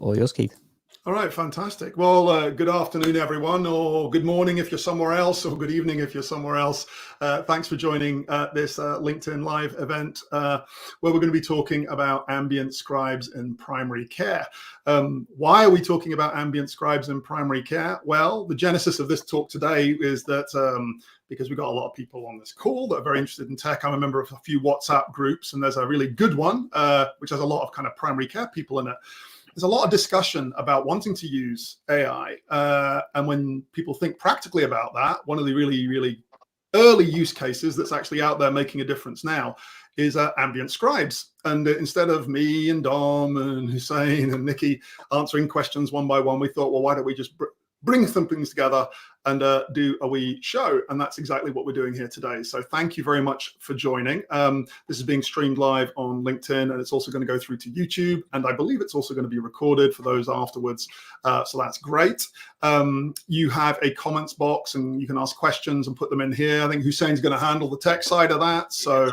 All yours, Keith. All right, fantastic. Well, good afternoon, everyone, or good morning if you're somewhere else, or good evening if you're somewhere else. Thanks for joining this LinkedIn Live event, where we're going to be talking about ambient scribes in primary care. Why are we talking about ambient scribes in primary care? Well, the genesis of this talk today is that because we've got a lot of people on this call that are very interested in tech. I'm a member of a few WhatsApp groups, and there's a really good one, which has a lot of kind of primary care people in it. There's a lot of discussion about wanting to use AI. And when people think practically about that, one of the really, really early use cases that's actually out there making a difference now is ambient scribes. And instead of me and Dom and Hussein and Nikki answering questions one by one, we thought, well, why don't we just bring some things together and do a wee show? And that's exactly what we're doing here today. So thank you very much for joining. This is being streamed live on LinkedIn, and it's also going to go through to YouTube. And I believe it's also going to be recorded for those afterwards. So that's great. You have a comments box and you can ask questions and put them in here. I think Hussein's going to handle the tech side of that. So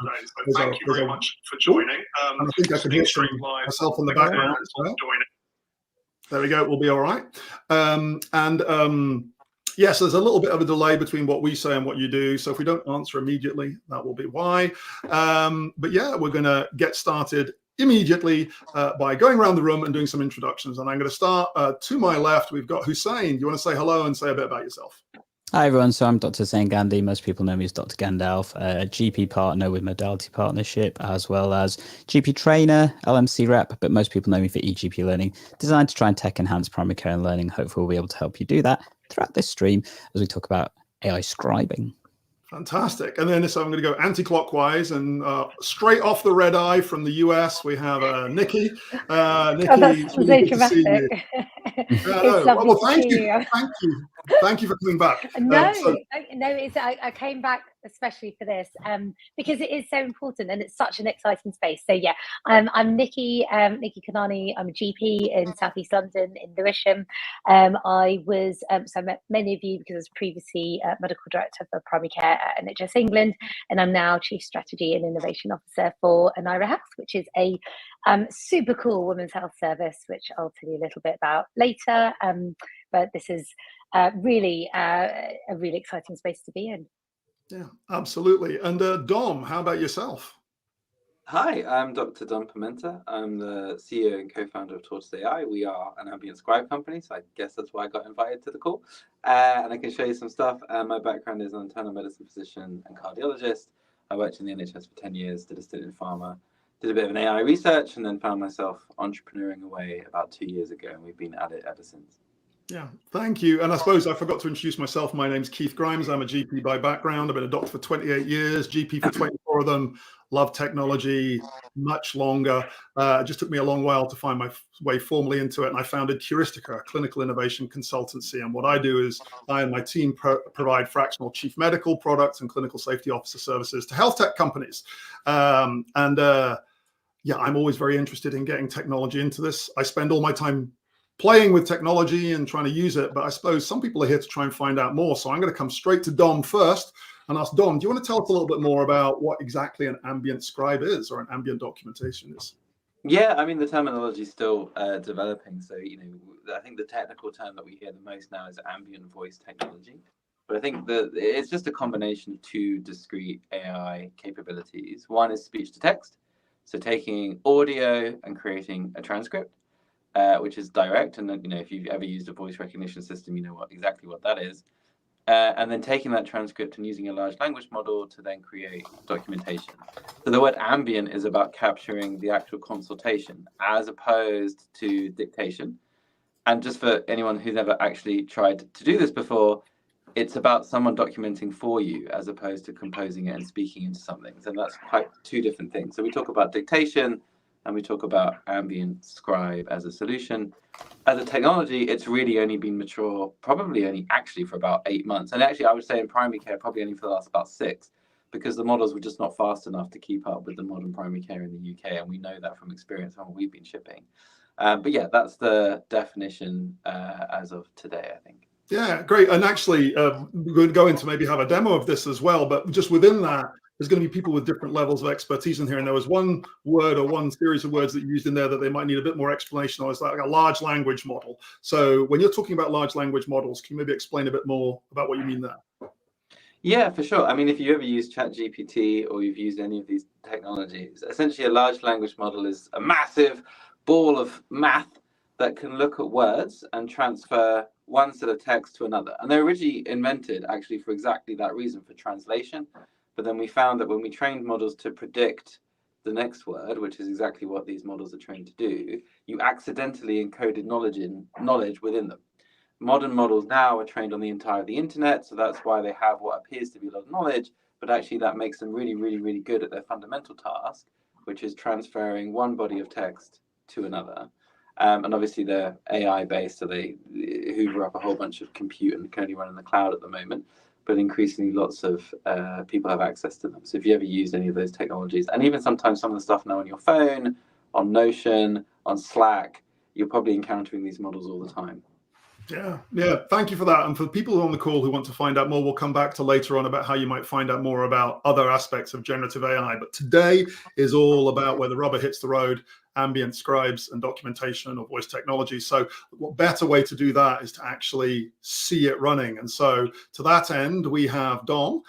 thank you very much for joining. I think I can hear myself in the background as well. There we go, we'll be all right. Yes, there's a little bit of a delay between what we say and what you do. So if we don't answer immediately, that will be why. But yeah, we're gonna get started immediately by going around the room and doing some introductions. And I'm gonna start to my left. We've got Hussein. Do you wanna say hello and say a bit about yourself? Hi everyone, so I'm Dr. Hussein Gandhi. Most people know me as Dr. Gandalf, a GP partner with Modality Partnership, as well as GP trainer, LMC rep, but most people know me for eGP Learning, designed to try and tech enhance primary care and learning. Hopefully we'll be able to help you do that throughout this stream as we talk about AI scribing. Fantastic. And then so I'm going to go anti-clockwise and straight off the red eye from the US, we have Nikki. Nikki, that's really good to see you. Well, thank you. Thank you for coming back. No, I came back especially for this because it is so important and it's such an exciting space. So yeah, I'm Nikki Kanani. I'm a GP in Southeast London in Lewisham. I was so I met many of you because I was previously medical director for primary care at NHS England, and I'm now Chief Strategy and Innovation Officer for Anira Health, which is a super cool women's health service, which I'll tell you a little bit about later. But this is really a really exciting space to be in. Yeah, absolutely. And Dom, how about yourself? Hi, I'm Dr. Dom Pimenta. I'm the CEO and co-founder of Tortoise AI. We are an ambient scribe company, so I guess that's why I got invited to the call. And I can show you some stuff. My background is an internal medicine physician and cardiologist. I worked in the NHS for 10 years, did a stint in pharma, did a bit of an AI research, and then found myself entrepreneuring away about 2 years ago, and we've been at it ever since. Yeah, thank you. And I suppose I forgot to introduce myself. My name's Keith Grimes. I'm a GP by background. I've been a doctor for 28 years, GP for 24 of them. Love technology much longer. It just took me a long while to find my way formally into it. And I founded Curistica, a clinical innovation consultancy. And what I do is I and my team provide fractional chief medical products and clinical safety officer services to health tech companies. Yeah, I'm always very interested in getting technology into this. I spend all my time playing with technology and trying to use it, but I suppose some people are here to try and find out more. So I'm going to come straight to Dom first and ask Dom, do you want to tell us a little bit more about what exactly an ambient scribe is or an ambient documentation is? Yeah, I mean, the terminology is still developing. So, I think the technical term that we hear the most now is ambient voice technology. But I think that it's just a combination of two discrete AI capabilities. One is speech to text. So taking audio and creating a transcript. Which is direct, and if you've ever used a voice recognition system, you know exactly what that is. And then taking that transcript and using a large language model to then create documentation. So the word ambient is about capturing the actual consultation as opposed to dictation. And just for anyone who's never actually tried to do this before, it's about someone documenting for you as opposed to composing it and speaking into something. So that's quite two different things. So we talk about dictation, and we talk about ambient scribe as a solution. As a technology, it's really only been mature, probably only actually for about 8 months. And actually, I would say in primary care, probably only for the last about 6, because the models were just not fast enough to keep up with the modern primary care in the UK. And we know that from experience on what we've been shipping. But yeah, that's the definition as of today, I think. Yeah, great. And actually, we're going to go into maybe have a demo of this as well. But just within that, there's going to be people with different levels of expertise in here. And there was one word or one series of words that you used in there that they might need a bit more explanation on. It's like a large language model. So when you're talking about large language models, can you maybe explain a bit more about what you mean there? Yeah, for sure. I mean, if you ever use ChatGPT or you've used any of these technologies, essentially a large language model is a massive ball of math that can look at words and transfer one set of text to another. And they're originally invented actually for exactly that reason, for translation. But then we found that when we trained models to predict the next word, which is exactly what these models are trained to do, you accidentally encoded knowledge within them. Modern models now are trained on the entire of the internet, so that's why they have what appears to be a lot of knowledge, but actually that makes them really, really, really good at their fundamental task, which is transferring one body of text to another. And obviously they're AI based, so they hoover up a whole bunch of compute and can only run in the cloud at the moment. But increasingly lots of people have access to them. So if you ever used any of those technologies, and even sometimes some of the stuff now on your phone, on Notion, on Slack, you're probably encountering these models all the time. Yeah. Thank you for that. And for people on the call who want to find out more, we'll come back to later on about how you might find out more about other aspects of generative AI. But today is all about where the rubber hits the road, ambient scribes and documentation of voice technology. So what better way to do that is to actually see it running. And so to that end, we have Dom,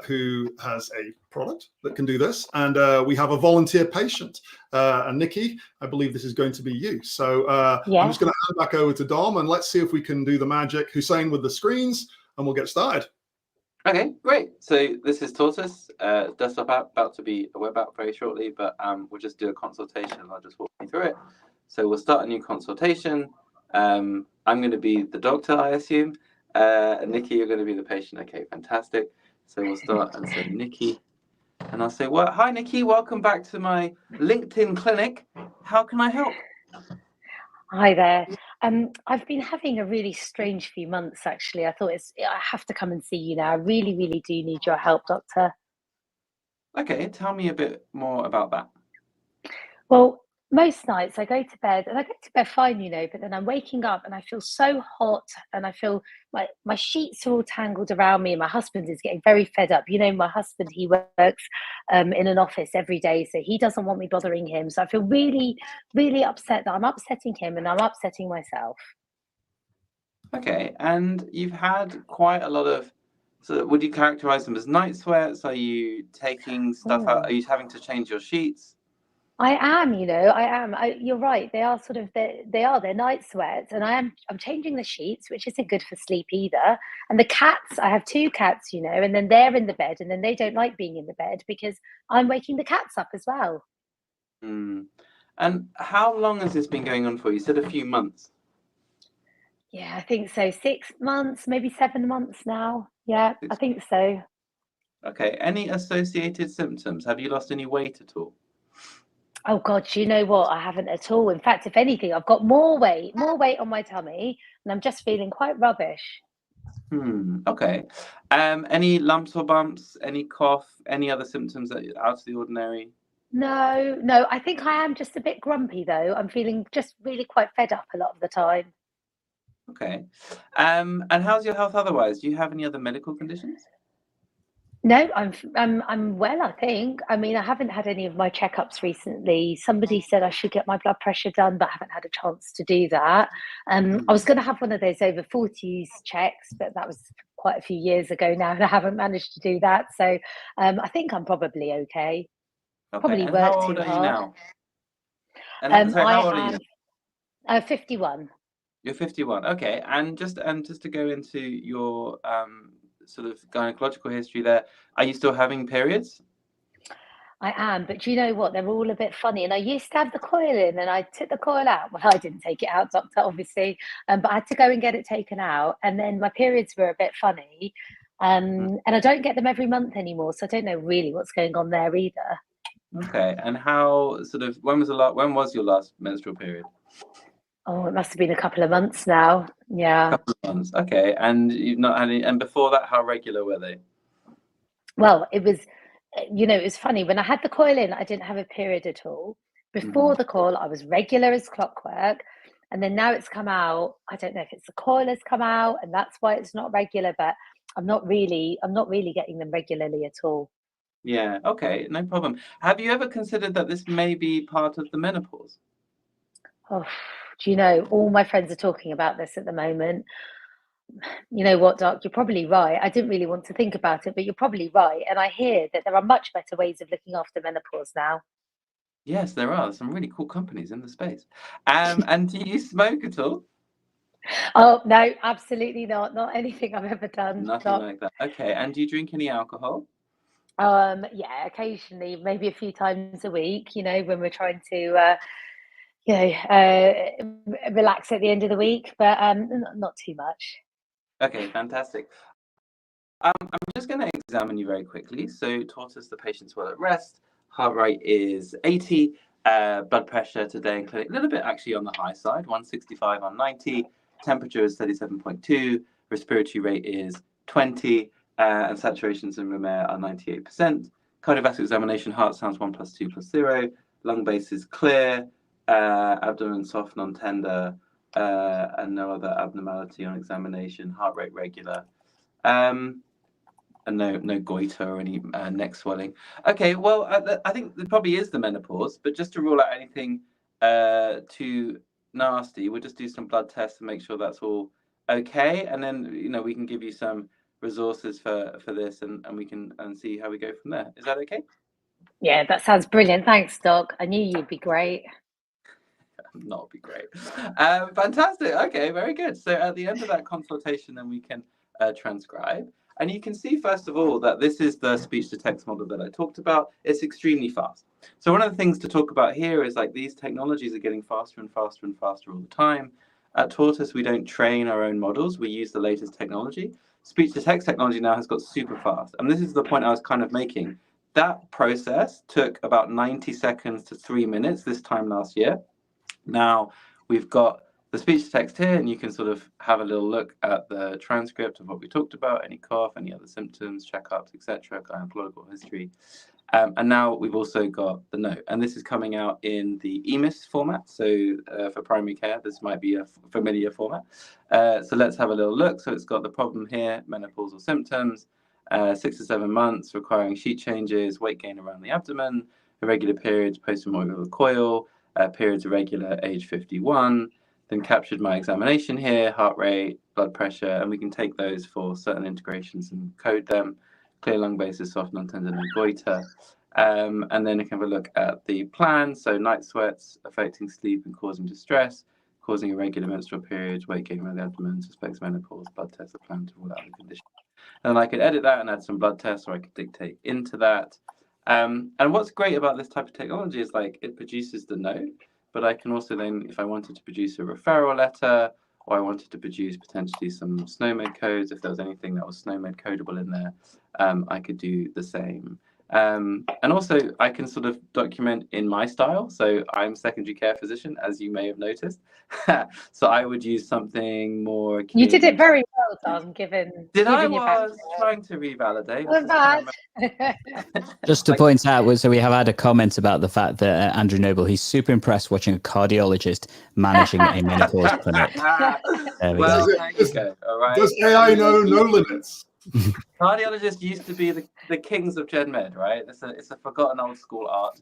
who has a product that can do this, and we have a volunteer patient, and Nikki, I believe this is going to be you. So I'm just going to hand back over to Dom, and let's see if we can do the magic. Hussein with the screens, and we'll get started. Okay, great. So this is Tortoise, desktop app, about to be a web app very shortly, but we'll just do a consultation and I'll just walk you through it. So we'll start a new consultation. I'm going to be the doctor, I assume. Nikki, you're going to be the patient. Okay, fantastic. So we'll start and say Nikki, and I'll say, well, hi Nikki, welcome back to my LinkedIn clinic. How can I help? Hi there. I've been having a really strange few months, actually. I thought I have to come and see you now. I really, really do need your help, doctor. Okay, tell me a bit more about that. Well, most nights I go to bed and I go to bed fine, but then I'm waking up and I feel so hot and I feel my sheets are all tangled around me, and my husband is getting very fed up. My husband, he works in an office every day, so he doesn't want me bothering him. So I feel really, really upset that I'm upsetting him and I'm upsetting myself. Okay, and you've had quite a lot of, so would you characterize them as night sweats? Are you taking stuff out? Are you having to change your sheets? I am, I am. You're right. They are they're night sweats, and I'm changing the sheets, which isn't good for sleep either. And the cats, I have two cats, and then they're in the bed, and then they don't like being in the bed because I'm waking the cats up as well. And how long has this been going on for? You said a few months. Yeah, I think so. 6 months, maybe 7 months now. Yeah, I think so. Okay. Any associated symptoms? Have you lost any weight at all? Oh God, you know what? I haven't at all. In fact, if anything, I've got more weight on my tummy, and I'm just feeling quite rubbish. Okay. Any lumps or bumps? Any cough? Any other symptoms that are out of the ordinary? No. I think I am just a bit grumpy though. I'm feeling just really quite fed up a lot of the time. Okay. And how's your health otherwise? Do you have any other medical conditions? No, I'm well, I think. I mean, I haven't had any of my checkups recently. Somebody said I should get my blood pressure done, but I haven't had a chance to do that. I was going to have one of those over 40s checks, but that was quite a few years ago now, and I haven't managed to do that. So I think I'm probably okay. Probably and work how old too are you hard. now? And so how old are you? I'm 51. You're 51. Okay. And just to go into your sort of gynecological history there, are you still having periods? I am, but do you know what? They're all a bit funny. And I used to have the coil in, and I took the coil out. Well, I didn't take it out, doctor, obviously, but I had to go and get it taken out. And then my periods were a bit funny, and I don't get them every month anymore. So I don't know really what's going on there either. Okay. And how when was your last menstrual period? Oh, it must have been a couple of months now. Yeah. A couple of months. Okay. And you've not had any, and before that, how regular were they? Well, it was funny. When I had the coil in, I didn't have a period at all. Before the coil, I was regular as clockwork. And then now it's come out. I don't know if it's the coil has come out and that's why it's not regular, but I'm not really getting them regularly at all. Yeah, okay, no problem. Have you ever considered that this may be part of the menopause? Oh, do you know, all my friends are talking about this at the moment. You know what, Doc? You're probably right. I didn't really want to think about it, but you're probably right. And I hear that there are much better ways of looking after menopause now. Yes, there are some really cool companies in the space. And do you smoke at all? Oh, no, absolutely not. Not anything I've ever done, Nothing Doc. like that. Okay, and do you drink any alcohol? Yeah, occasionally, maybe a few times a week, you know, when we're trying to, relax at the end of the week, but not too much. Okay, fantastic. I'm just going to examine you very quickly. So, tortoise, the patient's well at rest. Heart rate is 80. Blood pressure today in clinic, a little bit actually on the high side, 165 on 90. Temperature is 37.2. Respiratory rate is 20. And saturations in room air are 98%. Cardiovascular examination, heart sounds 1 + 2 + 0. Lung base is clear. Abdomen soft, non-tender. And no other abnormality on examination. Heart rate regular. And no goiter or any neck swelling. Okay, well, I think it probably is the menopause, but just to rule out anything too nasty, we'll just do some blood tests and make sure that's all okay, and then we can give you some resources for this, and we can see how we go from there. Is that okay? Yeah, that sounds brilliant. Thanks, Doc. I knew you'd be great. That would be great. Fantastic. Okay, very good. So at the end of that consultation, then we can transcribe. And you can see, first of all, that this is the speech-to-text model that I talked about. It's extremely fast. So one of the things to talk about here is like these technologies are getting faster and faster and faster all the time. At Tortoise, we don't train our own models. We use the latest technology. Speech-to-text technology now has got super fast. And this is the point I was kind of making. That process took about 90 seconds to 3 minutes this time last year. Now we've got the speech to text here, and you can sort of have a little look at the transcript of what we talked about, any cough, any other symptoms, checkups, etc., gynecological history. And now we've also got the note, and this is coming out in the EMIS format. So for primary care, this might be a familiar format. So let's have a little look. So it's got the problem here, menopausal symptoms, 6 to 7 months, requiring sheet changes, weight gain around the abdomen, irregular periods, post-memorial coil, periods irregular, age 51, then captured my examination here, heart rate, blood pressure, and we can take those for certain integrations and code them. Clear lung basis, soft, non-tender, no goiter. And then we can have a look at the plan. So night sweats affecting sleep and causing distress, causing irregular menstrual periods, weight gain around the abdomen, suspects menopause, blood tests are planned to rule out the condition. And I could edit that and add some blood tests, or I could dictate into that. And what's great about this type of technology is like it produces the note, but I can also then, if I wanted to produce a referral letter, or I wanted to produce potentially some SNOMED codes, if there was anything that was SNOMED codable in there, I could do the same. And also I can sort of document in my style. So I'm secondary care physician, as you may have noticed. So I would use something more. You did it very well, Tom, given I your was background. trying to revalidate. Not bad. Just to point out, so we have had a comment about the fact that Andrew Noble, he's super impressed watching a cardiologist managing a menopause clinic. There we Well, go. there you go. All right. Does AI know no limits? Cardiologists used to be the kings of gen med, right? It's a forgotten old school art.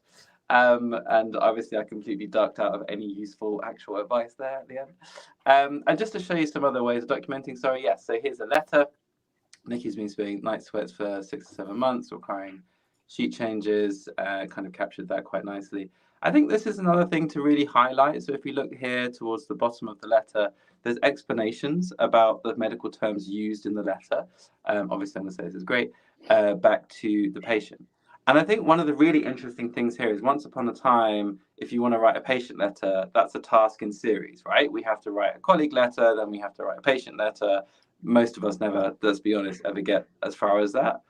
And obviously I completely ducked out of any useful actual advice there at the end. And just to show you some other ways of documenting, sorry, yes, so here's a letter. Nikki's been doing night sweats for 6 to 7 months, requiring sheet changes, kind of captured that quite nicely. I think this is another thing to really highlight. So if we look here towards the bottom of the letter, there's explanations about the medical terms used in the letter. Obviously, I'm going to say this is great, back to the patient. And I think one of the really interesting things here is once upon a time, if you want to write a patient letter, that's a task in series, right? We have to write a colleague letter, then we have to write a patient letter. Most of us never, let's be honest, ever get as far as that.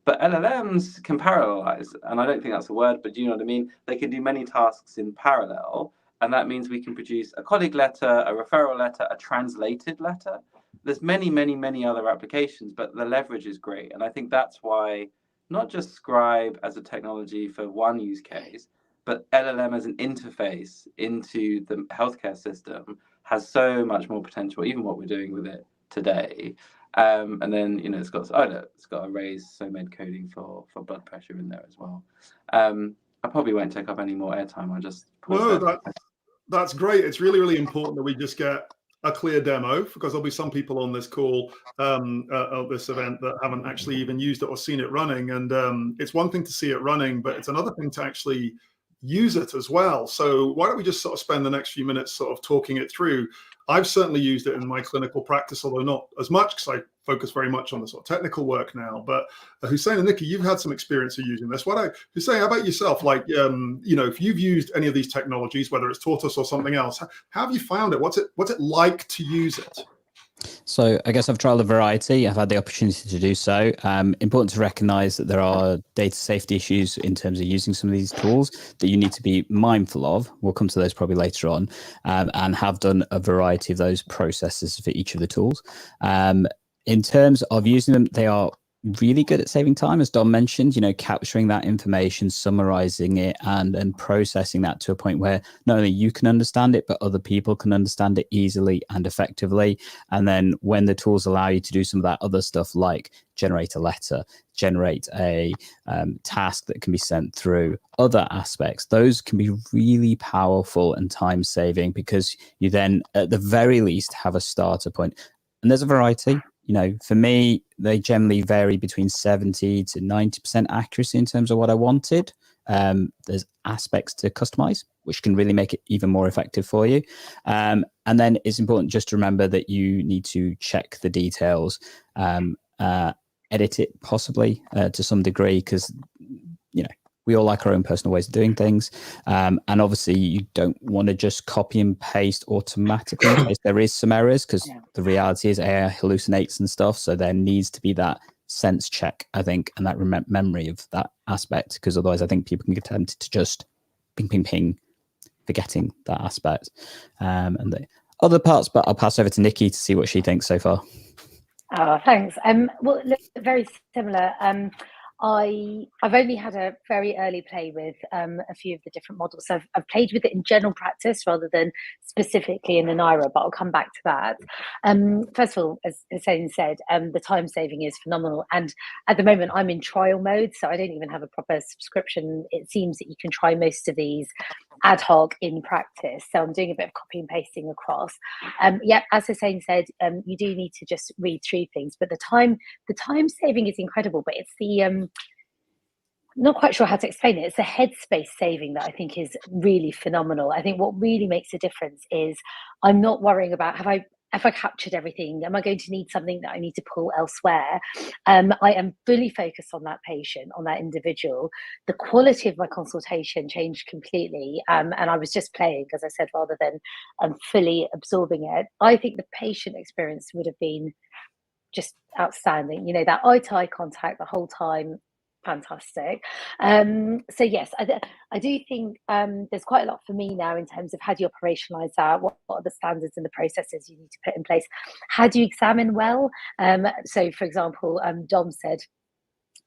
But LLMs can parallelize, and I don't think that's a word, but do you know what I mean? They can do many tasks in parallel, and that means we can produce a colleague letter, a referral letter, a translated letter. There's many, many, many other applications, but the leverage is great. And I think that's why not just Scribe as a technology for one use case, but LLM as an interface into the healthcare system has so much more potential, even what we're doing with it today. And then, you know, it's got a raise SOMED coding for blood pressure in there as well. I probably won't take up any more airtime. I'll just pause there. That's great. It's really, really important that we just get a clear demo, because there'll be some people on this call of this event that haven't actually even used it or seen it running. And it's one thing to see it running, but it's another thing to actually use it as well. So why don't we just sort of spend the next few minutes sort of talking it through. I've certainly used it in my clinical practice, although not as much, because I focus very much on the sort of technical work now. But Hussein and Nikki, you've had some experience of using this. Hussein, how about yourself? Like, you know, if you've used any of these technologies, whether it's Tortoise or something else, how have you found it? What's it like to use it? So I guess I've tried a variety. I've had the opportunity to do so. Important to recognize that there are data safety issues in terms of using some of these tools that you need to be mindful of. We'll come to those probably later on, and have done a variety of those processes for each of the tools. In terms of using them, they are really good at saving time, as Dom mentioned, you know, capturing that information, summarizing it, and processing that to a point where not only you can understand it, but other people can understand it easily and effectively. And then when the tools allow you to do some of that other stuff, like generate a letter, generate a task that can be sent through, other aspects, those can be really powerful and time saving, because you then at the very least have a starter point. And there's a variety. You know, for me, they generally vary between 70 to 90% accuracy in terms of what I wanted. There's aspects to customize, which can really make it even more effective for you. And then it's important just to remember that you need to check the details, edit it possibly to some degree, because, you know, we all like our own personal ways of doing things. And obviously you don't want to just copy and paste automatically in case there is some errors, because the reality is AI hallucinates and stuff. So there needs to be that sense check, I think, and that memory of that aspect, because otherwise I think people can get tempted to just ping, ping, ping, forgetting that aspect. And the other parts, but I'll pass over to Nikki to see what she thinks so far. Oh, thanks. Well, look, very similar. I've only had a very early play with a few of the different models. So I've played with it in general practice rather than specifically in the NIRA, but I'll come back to that. First of all, as Hussein said, the time saving is phenomenal. And at the moment, I'm in trial mode, so I don't even have a proper subscription. It seems that you can try most of these ad hoc in practice. So I'm doing a bit of copy and pasting across. Yeah, as Hussein said, you do need to just read through things, but the time saving is incredible. But it's the not quite sure how to explain it. It's the headspace saving that I think is really phenomenal. I think what really makes a difference is I'm not worrying about have I captured everything? Am I going to need something that I need to pull elsewhere? I am fully focused on that patient, on that individual. The quality of my consultation changed completely. And I was just playing, as I said, rather than fully absorbing it. I think the patient experience would have been just outstanding. You know, that eye-to-eye contact the whole time, fantastic. So yes, I do think there's quite a lot for me now in terms of how do you operationalize that, what are the standards and the processes you need to put in place, how do you examine well. So for example, Dom said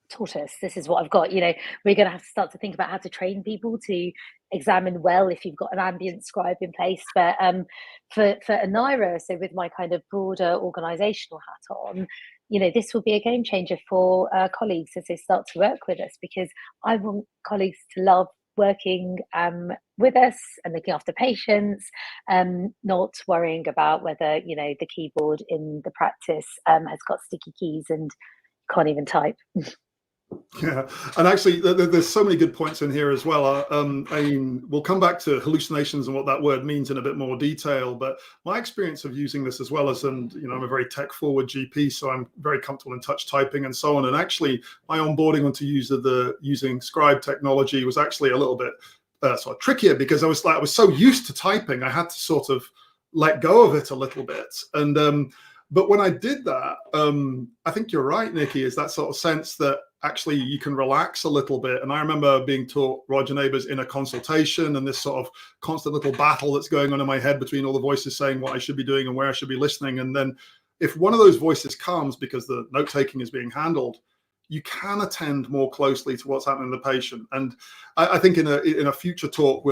Tortoise, this is what I've got. You know, we're going to have to start to think about how to train people to examine well if you've got an ambient scribe in place. But for a NIRA, so with my kind of broader organizational hat on, you know, this will be a game changer for colleagues as they start to work with us, because I want colleagues to love working with us and looking after patients, not worrying about whether, you know, the keyboard in the practice has got sticky keys and can't even type. Yeah, and actually there's so many good points in here as well. I mean, we'll come back to hallucinations and what that word means in a bit more detail, but my experience of using this as well as, and you know, I'm a very tech forward GP, so I'm very comfortable in touch typing and so on. And actually my onboarding onto using scribe technology was actually a little bit sort of trickier, because I was so used to typing, I had to sort of let go of it a little bit. And but when I did that, I think you're right, Nikki, is that sort of sense that actually you can relax a little bit. And I remember being taught Roger Neighbors in a consultation, and this sort of constant little battle that's going on in my head between all the voices saying what I should be doing and where I should be listening. And then if one of those voices comes because the note taking is being handled, you can attend more closely to what's happening in the patient. And I think in a future talk,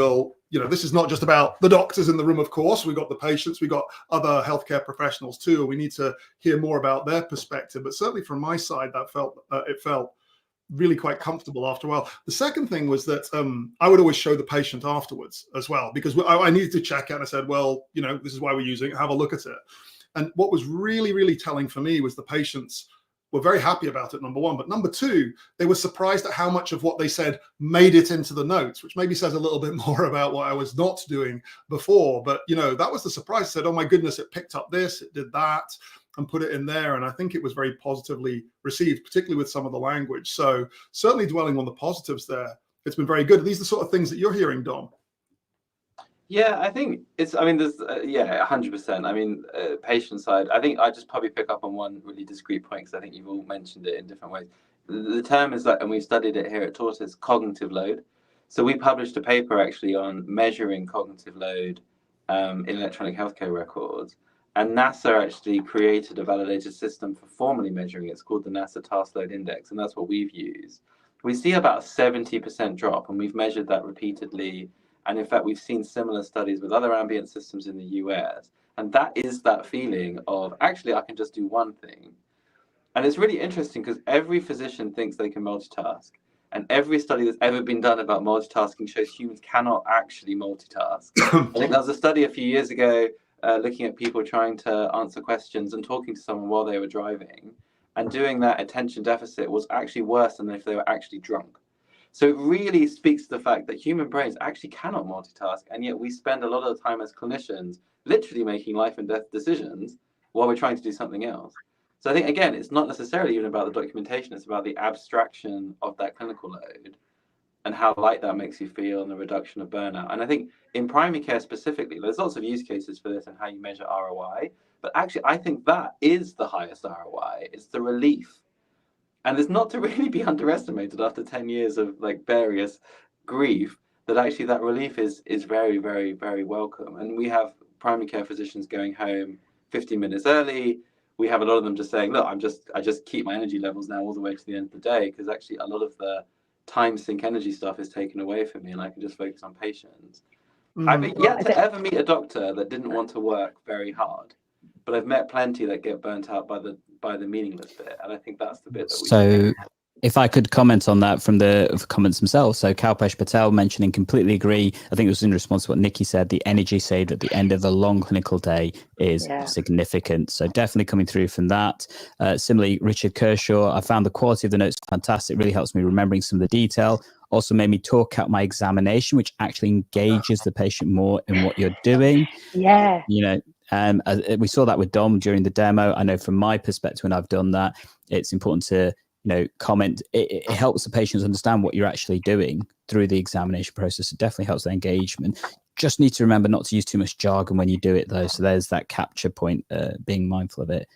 this is not just about the doctors in the room, of course. We've got the patients, we've got other healthcare professionals too. We need to hear more about their perspective. But certainly from my side, it felt really quite comfortable after a while. The second thing was that I would always show the patient afterwards as well, because I needed to check it. And I said, well, this is why we're using it. Have a look at it. And what was really, really telling for me was the patients were very happy about it, number one. But number two, they were surprised at how much of what they said made it into the notes, which maybe says a little bit more about what I was not doing before. But, that was the surprise. I said, oh my goodness, it picked up this, it did that, and put it in there. And I think it was very positively received, particularly with some of the language. So certainly dwelling on the positives there, it's been very good. Are these the sort of things that you're hearing, Dom? Yeah, I think there's 100%. Patient side, I think I just probably pick up on one really discrete point, because I think you've all mentioned it in different ways. The term is and we've studied it here at Tortoise, cognitive load. So we published a paper actually on measuring cognitive load in electronic healthcare records. And NASA actually created a validated system for formally measuring it. It's called the NASA Task Load Index, and that's what we've used. We see about a 70% drop, and we've measured that repeatedly. And in fact, we've seen similar studies with other ambient systems in the US. And that is that feeling of, actually, I can just do one thing. And it's really interesting because every physician thinks they can multitask. And every study that's ever been done about multitasking shows humans cannot actually multitask. I think there was a study a few years ago looking at people trying to answer questions and talking to someone while they were driving. And doing that attention deficit was actually worse than if they were actually drunk. So it really speaks to the fact that human brains actually cannot multitask, and yet we spend a lot of the time as clinicians literally making life and death decisions while we're trying to do something else. So I think, again, it's not necessarily even about the documentation, it's about the abstraction of that clinical load and how light that makes you feel and the reduction of burnout. And I think in primary care specifically, there's lots of use cases for this and how you measure ROI, but actually I think that is the highest ROI. It's the relief. And it's not to really be underestimated after 10 years of various grief, that actually that relief is very, very, very welcome. And we have primary care physicians going home 15 minutes early. We have a lot of them just saying, look, I just keep my energy levels now all the way to the end of the day, because actually a lot of the time sink energy stuff is taken away from me and I can just focus on patients. I've yet to ever meet a doctor that didn't want to work very hard, but I've met plenty that get burnt out by the meaningless bit, and I think that's the bit that we. So, if I could comment on that from the comments themselves. So Kalpesh Patel mentioning, completely agree. I think it was in response to what Nikki said. The energy saved at the end of a long clinical day is significant. So definitely coming through from that. Similarly, Richard Kershaw, I found the quality of the notes fantastic. Really helps me remembering some of the detail. Also made me talk out my examination, which actually engages the patient more in what you're doing. Yeah. We saw that with Dom during the demo. I know from my perspective, when I've done that, it's important to comment. It helps the patients understand what you're actually doing through the examination process. It definitely helps their engagement. Just need to remember not to use too much jargon when you do it, though. So there's that capture point, being mindful of it.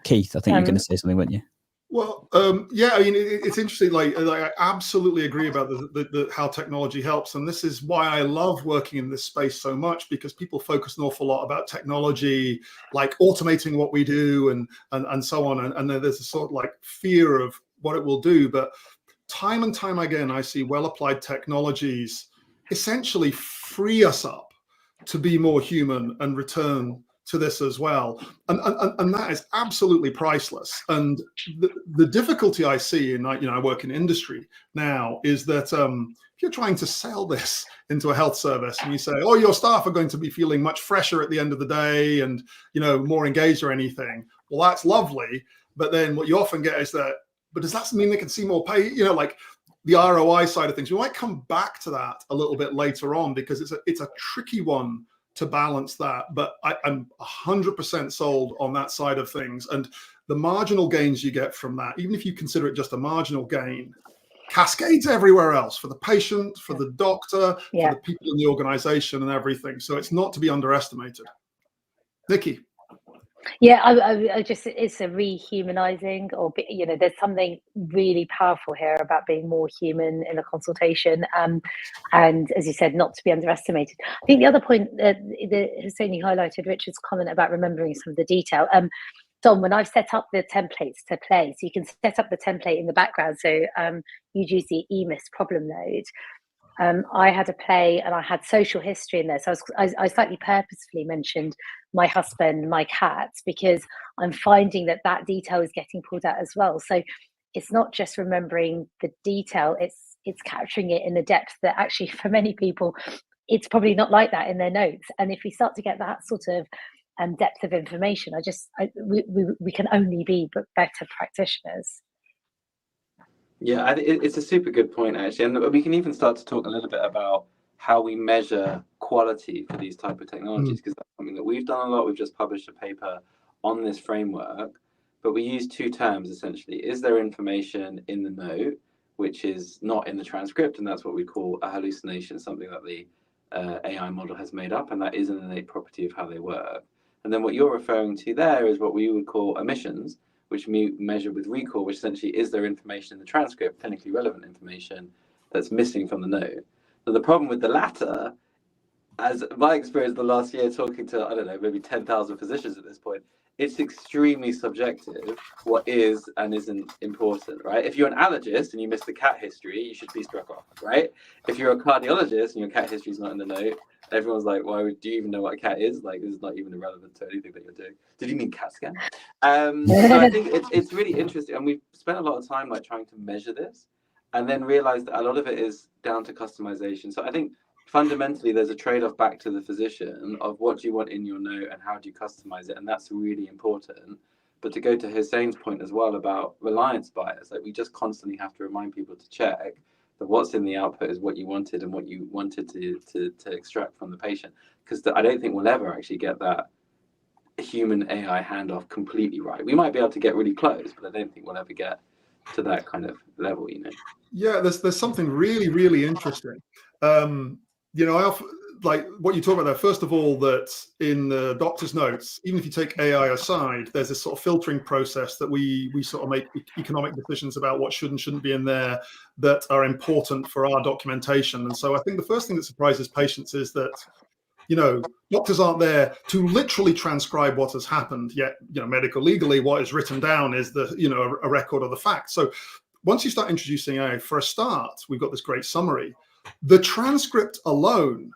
Keith, I think you're going to say something, weren't you? Well, it's interesting. I absolutely agree about how technology helps, and this is why I love working in this space so much, because people focus an awful lot about technology, like automating what we do and so on, and there's a sort of fear of what it will do. But time and time again, I see well-applied technologies essentially free us up to be more human and return to this as well, and that is absolutely priceless. And the difficulty I see in I work in industry now is that if you're trying to sell this into a health service and you say, oh, your staff are going to be feeling much fresher at the end of the day and more engaged or anything, well, that's lovely, but then what you often get is that, but does that mean they can see more pay? The ROI side of things. We might come back to that a little bit later on, because it's a tricky one to balance that, but I'm 100% sold on that side of things. And the marginal gains you get from that, even if you consider it just a marginal gain, cascades everywhere else, for the patient, for the doctor, for the people in the organization and everything. So it's not to be underestimated. Nikki. Yeah, I just, it's a rehumanizing, or there's something really powerful here about being more human in a consultation, and as you said, not to be underestimated. I think the other point that Hussaini highlighted, Richard's comment about remembering some of the detail. Dom, when I've set up the templates to play, so you can set up the template in the background. So you'd use the EMIS problem node. I had a play and I had social history in there. So I slightly purposefully mentioned my husband, my cats, because I'm finding that that detail is getting pulled out as well. So it's not just remembering the detail, it's capturing it in a depth that actually for many people, it's probably not like that in their notes. And if we start to get that sort of depth of information, we can only be better practitioners. Yeah, it's a super good point, actually. And we can even start to talk a little bit about how we measure quality for these type of technologies, because that's something that we've done a lot. We've just published a paper on this framework, but we use two terms, essentially. Is there information in the note, which is not in the transcript? And that's what we call a hallucination, something that the AI model has made up, and that is an innate property of how they work. And then what you're referring to there is what we would call omissions, which we measure with recall, which essentially is there information in the transcript, clinically relevant information that's missing from the note. So the problem with the latter, as my experience the last year talking to, I don't know, maybe 10,000 physicians at this point, it's extremely subjective what is and isn't important, right? If you're an allergist and you miss the cat history, you should be struck off, right? If you're a cardiologist and your cat history is not in the note, everyone's like, why do you even know what a cat is? Like, this is not even irrelevant to anything that you're doing. Did you mean CAT scan? So I think it's really interesting. And we've spent a lot of time like trying to measure this and then realize that a lot of it is down to customization. So I think fundamentally there's a trade-off back to the physician of what do you want in your note and how do you customize it, and that's really important. But to go to Hussein's point as well about reliance bias, like we just constantly have to remind people to check that what's in the output is what you wanted and what you wanted to extract from the patient, because I don't think we'll ever actually get that human AI handoff completely right. We might be able to get really close, but I don't think we'll ever get to that kind of level, you know. Yeah, there's something really, really interesting. You know, I often, like what you talk about there, first of all, that in the doctor's notes, even if you take AI aside, there's this sort of filtering process that we sort of make economic decisions about what should and shouldn't be in there that are important for our documentation. And so I think the first thing that surprises patients is that, you know, doctors aren't there to literally transcribe what has happened, yet, you know, medical legally, what is written down is the, you know, a record of the facts. So once you start introducing AI, for a start, we've got this great summary. The transcript alone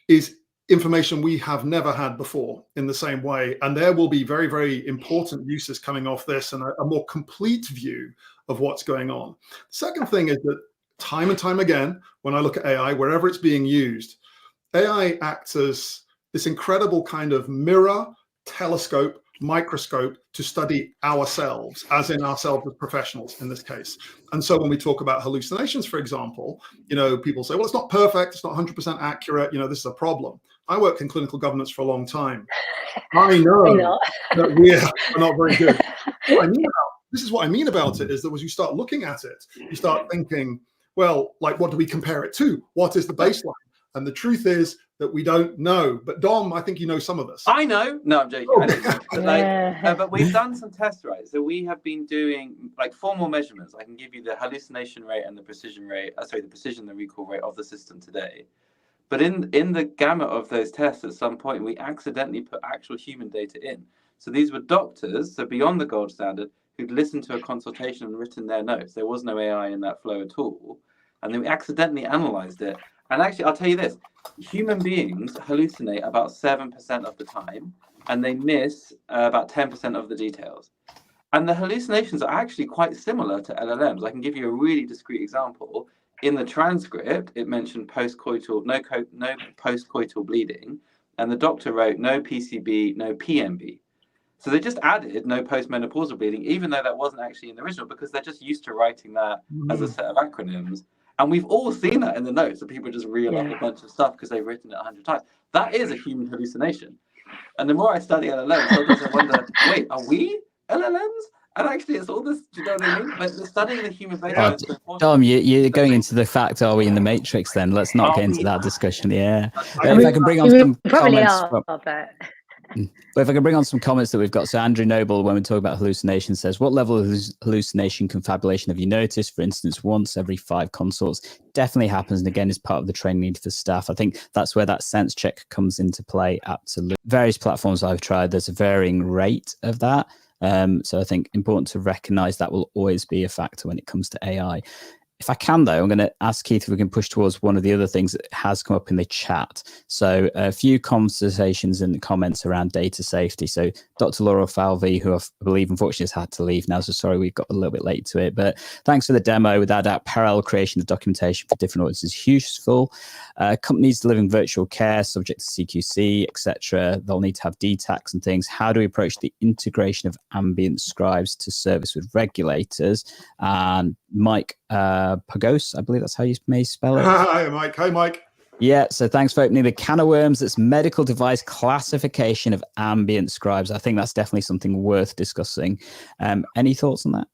is information we have never had before in the same way. And there will be very, very important uses coming off this and a more complete view of what's going on. Second thing is that time and time again, when I look at AI, wherever it's being used, AI acts as this incredible kind of mirror, telescope, microscope to study ourselves, as in ourselves as professionals in this case. And so when we talk about hallucinations, for example, you know, people say, well, it's not perfect, it's not 100% accurate, you know, this is a problem. I worked in clinical governance for a long time. I know that we're not very good. This is what I mean about it, is that as you start looking at it, you start thinking, well, like, what do we compare it to? What is the baseline? And the truth is that we don't know. But Dom, I think you know some of this. I know. No, I'm joking. I don't know. But, like, but we've done some tests, right? So we have been doing like formal measurements. I can give you the hallucination rate and the precision rate. The precision, the recall rate of the system today. But in the gamut of those tests, at some point, we accidentally put actual human data in. So these were doctors, so beyond the gold standard, who'd listened to a consultation and written their notes. There was no AI in that flow at all. And then we accidentally analyzed it. And actually, I'll tell you this, human beings hallucinate about 7% of the time, and they miss about 10% of the details. And the hallucinations are actually quite similar to LLMs. I can give you a really discrete example. In the transcript, it mentioned post-coital, no post-coital bleeding, and the doctor wrote no PCB, no PMB. So they just added no postmenopausal bleeding, even though that wasn't actually in the original, because they're just used to writing that as a set of acronyms. And we've all seen that in the notes, that people just reel off a bunch of stuff because they've written it 100 times. That is a human hallucination. And the more I study LLMs, sometimes I wonder, wait, are we LLMs? And actually, it's all this, do you know what I mean? But studying the human face. Tom, you're going into the fact, are we in the Matrix then? Let's not get into that discussion. Yeah. If I can bring on some comments. But if I can bring on some comments that we've got. So Andrew Noble, when we talk about hallucination, says, what level of hallucination confabulation have you noticed? For instance, once every 5 consults. Definitely happens. And again, is part of the training need for staff. I think that's where that sense check comes into play. Absolutely. Various platforms I've tried, there's a varying rate of that. So I think important to recognize that will always be a factor when it comes to AI. If I can, though, I'm going to ask Keith if we can push towards one of the other things that has come up in the chat. So a few conversations in the comments around data safety. So Dr. Laura Falvey, who I believe unfortunately has had to leave now, so sorry we got a little bit late to it, but thanks for the demo. Without doubt, parallel creation of documentation for different audiences is useful. Companies delivering virtual care subject to CQC, etc., they'll need to have DTACs and things. How do we approach the integration of ambient scribes to service with regulators? And Mike Pagos, I believe that's how you may spell it. Hi, Mike. Hi, Mike. Yeah, so thanks for opening the can of worms. That's medical device classification of ambient scribes. I think that's definitely something worth discussing. Any thoughts on that?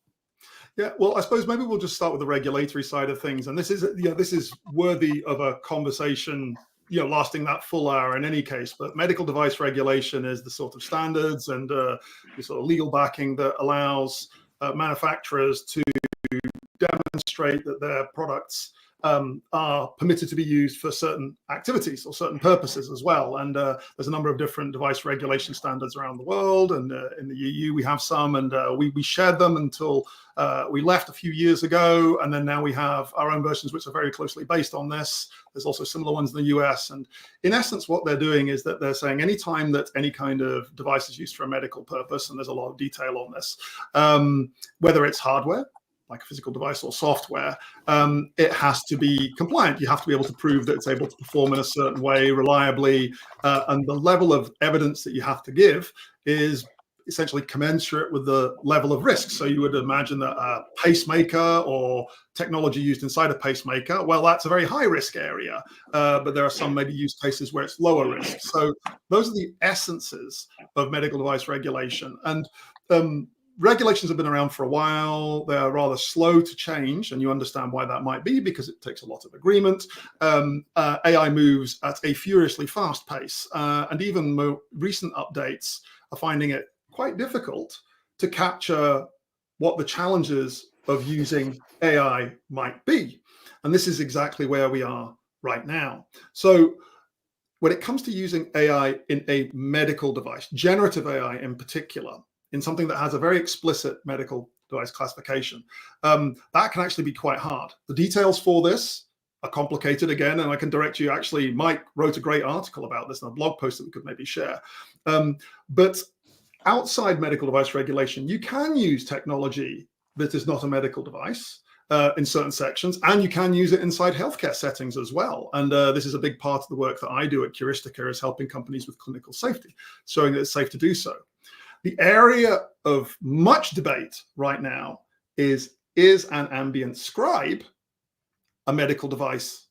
Yeah, well, I suppose maybe we'll just start with the regulatory side of things. And this is worthy of a conversation, lasting that full hour in any case. But medical device regulation is the sort of standards and the sort of legal backing that allows manufacturers to demonstrate that their products are permitted to be used for certain activities or certain purposes as well. And there's a number of different device regulation standards around the world. And in the EU, we have some, and we shared them until we left a few years ago. And then now we have our own versions, which are very closely based on this. There's also similar ones in the US. And in essence, what they're doing is that they're saying anytime that any kind of device is used for a medical purpose, and there's a lot of detail on this, whether it's hardware, like a physical device, or software, it has to be compliant. You have to be able to prove that it's able to perform in a certain way reliably. And the level of evidence that you have to give is essentially commensurate with the level of risk. So you would imagine that a pacemaker or technology used inside a pacemaker, well, that's a very high risk area, but there are some maybe use cases where it's lower risk. So those are the essences of medical device regulation. And regulations have been around for a while. They're rather slow to change, and you understand why that might be, because it takes a lot of agreement. AI moves at a furiously fast pace, and even more recent updates are finding it quite difficult to capture what the challenges of using AI might be. And this is exactly where we are right now. So when it comes to using AI in a medical device, generative AI in particular, in something that has a very explicit medical device classification, that can actually be quite hard. The details for this are complicated again, and I can direct you, actually, Mike wrote a great article about this in a blog post that we could maybe share. But outside medical device regulation, you can use technology that is not a medical device in certain sections, and you can use it inside healthcare settings as well. And this is a big part of the work that I do at Curistica, is helping companies with clinical safety, showing that it's safe to do so. The area of much debate right now is an ambient scribe a medical device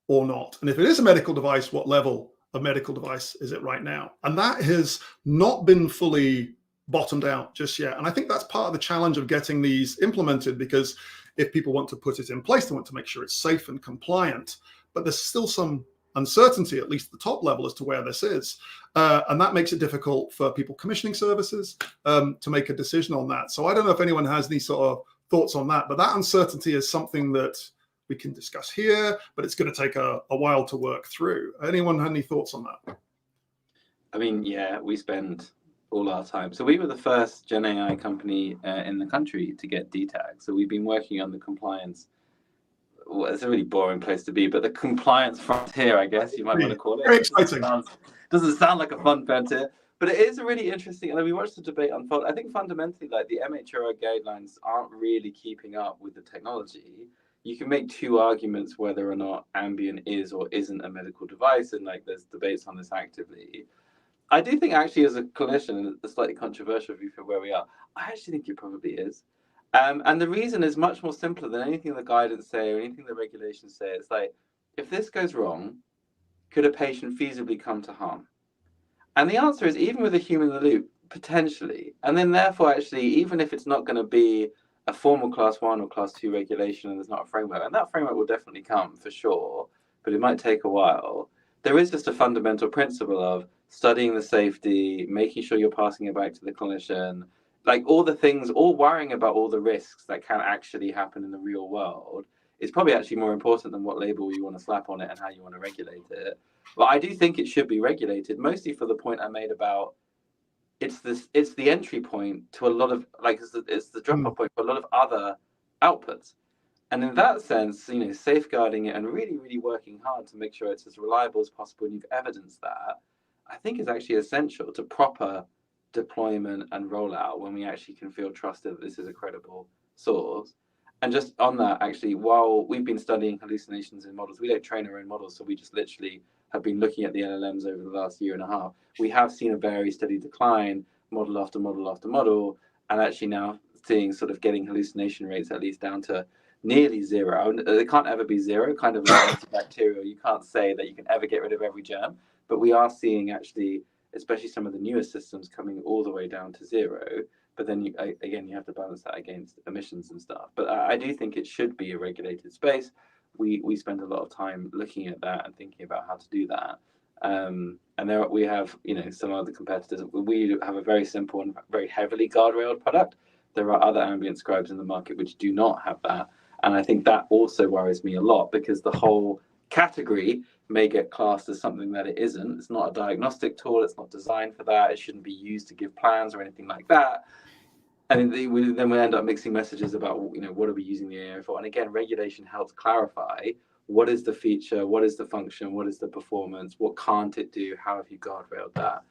or not? And if it is a medical device, what level of medical device is it right now? And that has not been fully bottomed out just yet. And I think that's part of the challenge of getting these implemented, because if people want to put it in place, they want to make sure it's safe and compliant. But there's still some uncertainty, at least at the top level, as to where this is. And that makes it difficult for people commissioning services to make a decision on that. So I don't know if anyone has any sort of thoughts on that, but that uncertainty is something that we can discuss here, but it's going to take a while to work through. Anyone have any thoughts on that? I mean, yeah, we spend all our time. So we were the first Gen AI company in the country to get DTAG. So we've been working on the compliance. Well, it's a really boring place to be, but the compliance frontier, I guess you might want to call it. Very exciting. Doesn't sound like a fun frontier, but it is a really interesting. And we watched the debate unfold. I think fundamentally, like, the MHRA guidelines aren't really keeping up with the technology. You can make two arguments whether or not ambient is or isn't a medical device, and like there's debates on this actively. I do think, actually, as a clinician, and a slightly controversial view for where we are, I actually think it probably is. And the reason is much more simpler than anything the guidance say or anything the regulations say. It's like, if this goes wrong, could a patient feasibly come to harm? And the answer is, even with a human in the loop, potentially. And then therefore, actually, even if it's not going to be a formal class 1 or class 2 regulation, and there's not a framework, and that framework will definitely come for sure, but it might take a while. There is just a fundamental principle of studying the safety, making sure you're passing it back to the clinician, like all the things, all worrying about all the risks that can actually happen in the real world is probably actually more important than what label you want to slap on it and how you want to regulate it. But I do think it should be regulated, mostly for the point I made about it's the entry point to a lot of, like, it's the drop off point for a lot of other outputs. And in that sense, you know, safeguarding it and really, really working hard to make sure it's as reliable as possible, and you've evidenced that, I think is actually essential to proper deployment and rollout when we actually can feel trusted that this is a credible source. And just on that, actually, while we've been studying hallucinations in models, we don't train our own models, so we just literally have been looking at the LLMs over the last year and a half. We have seen a very steady decline, model after model after model, and actually now seeing sort of getting hallucination rates at least down to nearly zero. They can't ever be zero, kind of like antibacterial. You can't say that you can ever get rid of every germ, but we are seeing actually, especially some of the newer systems, coming all the way down to zero. But then you have to balance that against emissions and stuff. But I do think it should be a regulated space. We spend a lot of time looking at that and thinking about how to do that. And there we have, you know, some other competitors. We have a very simple and very heavily guardrailed product. There are other ambient scribes in the market which do not have that. And I think that also worries me a lot, because the whole category may get classed as something that it isn't. It's not a diagnostic tool. It's not designed for that. It shouldn't be used to give plans or anything like that. And then we end up mixing messages about, you know, what are we using the AI for? And again, regulation helps clarify what is the feature, what is the function, what is the performance, what can't it do, how have you guardrailed that?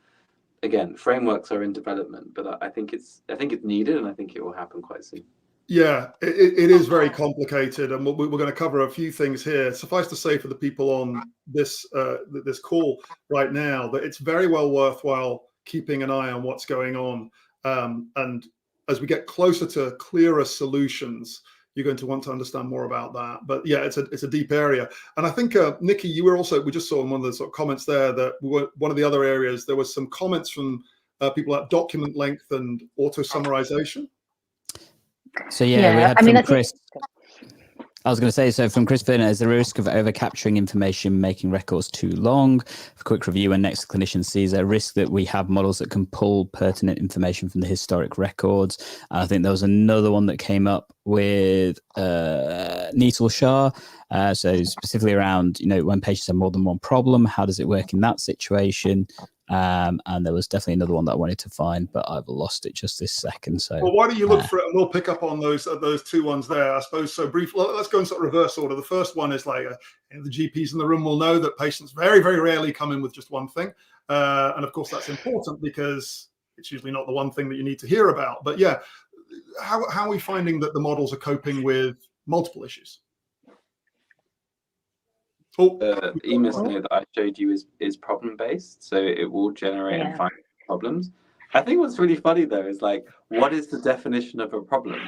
Again, frameworks are in development, but I think it's needed, and I think it will happen quite soon. Yeah, it is very complicated, and we're going to cover a few things here. Suffice to say, for the people on this this call right now, that it's very well worthwhile keeping an eye on what's going on. And as we get closer to clearer solutions, you're going to want to understand more about that. But yeah, it's a deep area. And I think, Nikki, you were also, we just saw in one of the sort of comments there that one of the other areas, there was some comments from people at document length and auto summarization. So yeah, we had from Chris. I was going to say, so from Chris Verner, is the risk of over-capturing information, making records too long? For quick review, when next clinician sees a risk that we have models that can pull pertinent information from the historic records. I think there was another one that came up with Neetal Shah. So specifically around, you know, when patients have more than one problem, how does it work in that situation? And there was definitely another one that I wanted to find, but I've lost it just this second. So, well, why don't you look for it, and we'll pick up on those two ones there, I suppose. So briefly, let's go in sort of reverse order. The first one is like, the GPs in the room will know that patients very, very rarely come in with just one thing. And of course, that's important because it's usually not the one thing that you need to hear about. But yeah, how are we finding that the models are coping with multiple issues? The EMIS note that I showed you is problem based, so it will generate and find problems. I think what's really funny though is, like, what is the definition of a problem?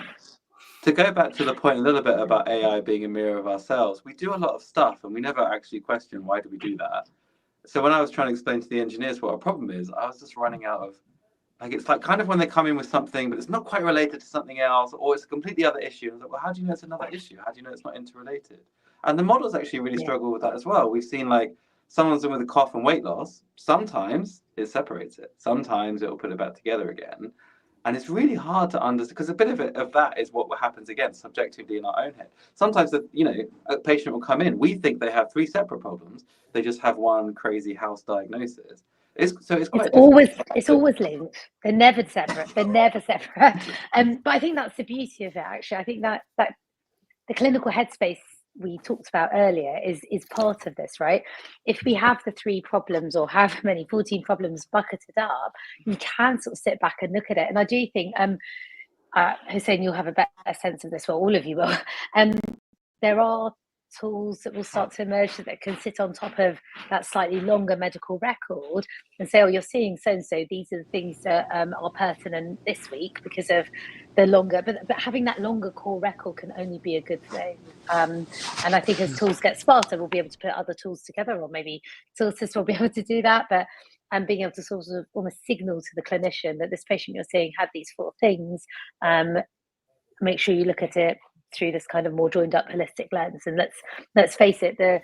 To go back to the point a little bit about AI being a mirror of ourselves, we do a lot of stuff and we never actually question why do we do that. So when I was trying to explain to the engineers what a problem is, I was just running out of, like, it's like kind of when they come in with something but it's not quite related to something else, or it's a completely other issue. I was like, well, how do you know it's another issue? How do you know it's not interrelated? And the models actually really struggle with that as well. We've seen, like, someone's in with a cough and weight loss. Sometimes it separates it. Sometimes it will put it back together again. And it's really hard to understand, because a bit of that is what happens, again, subjectively in our own head. Sometimes, a patient will come in. We think they have three separate problems. They just have one crazy house diagnosis. It's always linked. They're never separate. But I think that's the beauty of it, actually. I think that the clinical headspace we talked about earlier is part of this, right? If we have the three problems, or however many, 14 problems bucketed up, you can sort of sit back and look at it. And I do think, Hussein, you'll have a better sense of this, well, all of you will. There are tools that will start to emerge that can sit on top of that slightly longer medical record and say, oh, you're seeing so-and-so, these are the things that are pertinent this week because of the longer, but having that longer core record can only be a good thing. And I think as tools get smarter, we'll be able to put other tools together, or maybe tool system will be able to do that, but being able to sort of almost signal to the clinician that this patient you're seeing had these four things, make sure you look at it through this kind of more joined up holistic lens. And let's face it, the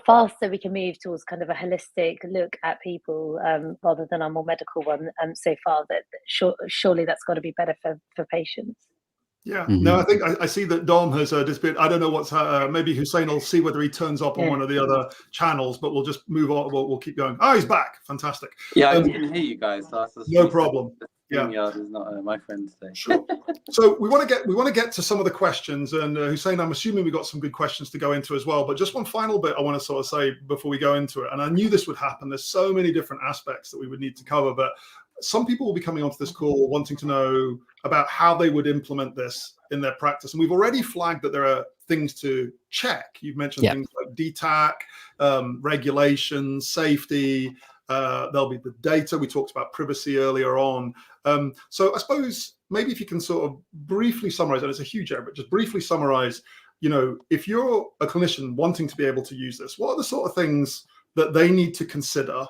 faster we can move towards kind of a holistic look at people rather than a more medical one so far, that surely that's got to be better for patients. Yeah, no, I think I see that Dom has disappeared. I don't know what's maybe Hussein will see whether he turns up on one of the other channels, but we'll just move on. We'll keep going. Oh, he's back. Fantastic. Yeah, I can hear you guys. So no problem. Yeah, is not my friend today. Sure. So we want to get to some of the questions, and Hussein, I'm assuming we got some good questions to go into as well. But just one final bit I want to sort of say before we go into it, and I knew this would happen. There's so many different aspects that we would need to cover, but some people will be coming onto this call wanting to know about how they would implement this in their practice. And we've already flagged that there are things to check. You've mentioned things like DTAC, regulations, safety. There'll be the data. We talked about privacy earlier on. So I suppose maybe if you can sort of briefly summarize, and it's a huge area, but just briefly summarize, if you're a clinician wanting to be able to use this, what are the sort of things that they need to consider